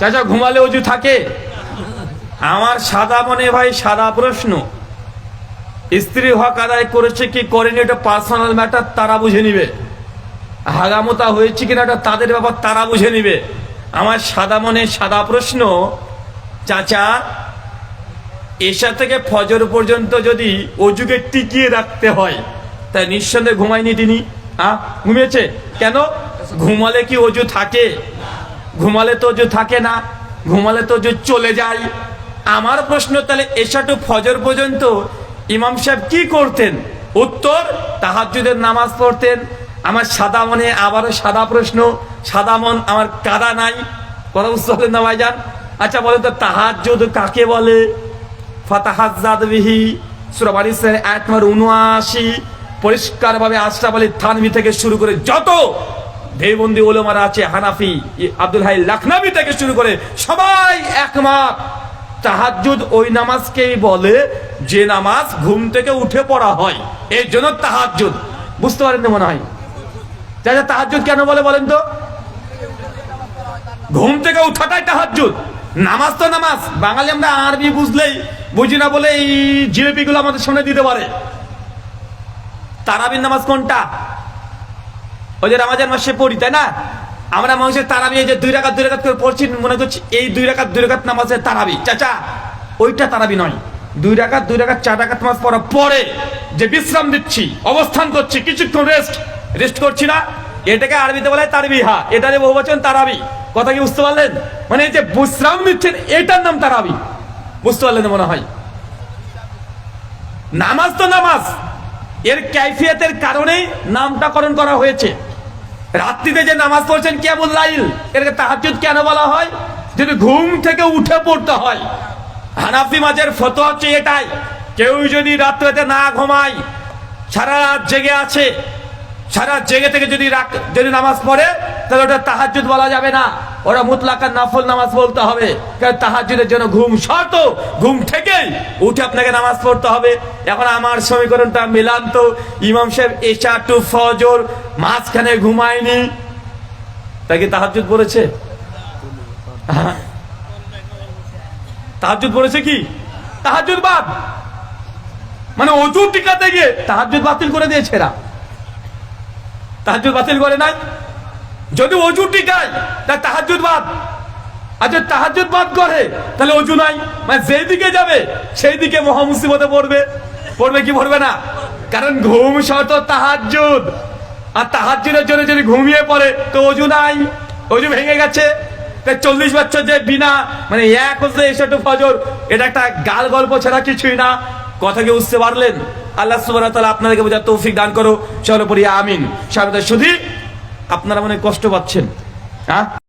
চাচা ঘুমালে অজু থাকে? আমার সাদা মনে ভাই সাদা প্রশ্ন, স্ত্রী হক আদায় করেছে কি করেনি এটা পার্সোনাল ম্যাটার, তারা বুঝে নিবে। হাগামতা হয়েছে কিনা এটা তাদের ব্যাপার, তারা বুঝে নিবে। আমার সাদা মনে সাদা প্রশ্ন, চাচা এশা থেকে ফজর পর্যন্ত যদি অজুকে টিকিয়ে রাখতে হয়, তাই নিঃসন্দেহে ঘুমায়নি তিনি। ঘুমিয়েছে কেন? ঘুমালে কি অজু থাকে? ঘুমালে তো অজু থাকে না, ঘুমালে তো অজু চলে যায়। আমার প্রশ্ন, তাহলে এশা টু ফজর পর্যন্ত ইমাম সাহেব কি করতেন? উত্তর, তাহাজ্জুদের নামাজ পড়তেন। আমার সাদা মনে আবারও সাদা প্রশ্ন, সাদা মন আমার কাদা নাই। কথা বুঝতে পারলেন না ভাইজান? আচ্ছা বলেন তো তাহাজ্জুদ কাকে বলে? ফাতাহাজ্জাদ বিহি, সূরা বানী ইসরাঈল আয়াত নম্বর 79। পরিষ্কার ভাবে আশরাফ আলী থানভী থেকে শুরু করে যত দেওবন্দি উলামারা আছে, হানাফি আব্দুল হাই লাখনাবী থেকে শুরু করে সবাই একমত, তাহাজ্জুদ ওই নামাজকেই বলে যে নামাজ ঘুম থেকে উঠে পড়া হয়, এর জন্য তাহাজ্জুদ। বুঝতে পারেন না মনে হয়? যা তাহাজ্জুদ কেন বলে বলেন তো? ঘুম থেকে উঠাটাই তাহাজ্জুদ। নামাজ তো নামাজ, বাঙালি আমরা আরবি বুঝলেই বুঝি না বলে এই জিলেপি গুলো আমাদের সামনে দিতে পারে। তারাবির নামাজ কোনটা? ওই যে রমজান মাসে পড়ি, তাই না? আমরা মানুষের তারাবি যে 2 রাকাত করে পড়ছি, মনে করছি এই 2 রাকাত নামাজের তারাবি। চাচা, ওইটা তারাবি নয়। 2 রাকাত 4 রাকাত নামাজ পড়া পরে যে বিশ্রাম দিচ্ছি, অবস্থান করছি, কিছুক্ষণ রেস্ট করছি না, এটাকে আরবিতে বলে তারবিহা, এটারে বহুবচন তারাবি। কথা কি বুঝতে পারলেন? মানে এই যে বিশ্রাম দিচ্ছেন, এটার নাম তারাবি। বুঝতে পারলেন মনে হয়? নামাজ তো নামাজ, এর কাইফিয়তের কারণেই নামটাকরণ করা হয়েছে। রাত্রিতে যে নামাজ পড়ছেন কিয়ামুল লাইল, এটাকে তাহাজ্জুদ কেন বলা হয়? যদি ঘুম থেকে উঠে পড়তে হয়। হানাফি মাঝের ফতোয়া হচ্ছে এটাই, কেউ যদি রাত্রিতে না ঘুমায়, সারা রাত জেগে আছে, সারা জেগে থেকে যদি নামাজ পড়ে, তাহলে ওটা তাহাজ্জুদ বলা যাবে না, ওরা মুতলাকান নফল নামাজ বলতে হবে। কারণ তাহাজ্জুদের জন্য ঘুম শর্ত, ঘুম থেকেই উঠে আপনাকে নামাজ পড়তে হবে। এখন আমার সমীকরণটা মিলান তো, ইমাম সাহেব এশা টু ফজর মাঝখানে ঘুমায়নি, তাকে তাহাজ্জুদ পড়েছে? তাহাজ্জুদ পড়েছে কি? তাহাজ্জুদ বাদ, মানে ওযু টিকাতে গিয়ে তাহাজ্জুদ বাতিল করে দিয়েছে এরা। তাহাজ্জুদ বাতিল করে নাই, যদি ওযু টিকায় তা তাহাজ্জুদ বাদ। আর যদি তাহাজ্জুদ বাদ করে তাহলে ওযু নাই, মানে যেই দিকে যাবে সেই দিকে মহা মুসিবতে পড়বে। পড়বে কি পড়বে না? কারণ ঘুম শর্ত তাহাজ্জুদ, আর তাহাজ্জুদের জন্য যদি ঘুমিয়ে পড়ে তো ওযু নাই, ওযু ভেঙে গেছে। তাই 40 বছর যে বিনা মানে এক হচ্ছে এশা টু ফজর, এটা একটা গাল গল্প ছাড়া কিছুই না। কথা কি বুঝতে পারলেন? আল্লাহ সুবহানাহু ওয়া তাআলা আপনাদেরকে বোঝার তৌফিক দান করো। চলো পড়ি আমিন। সামনে শুধু আপনারা মনে কষ্ট পাচ্ছেন, হ্যাঁ?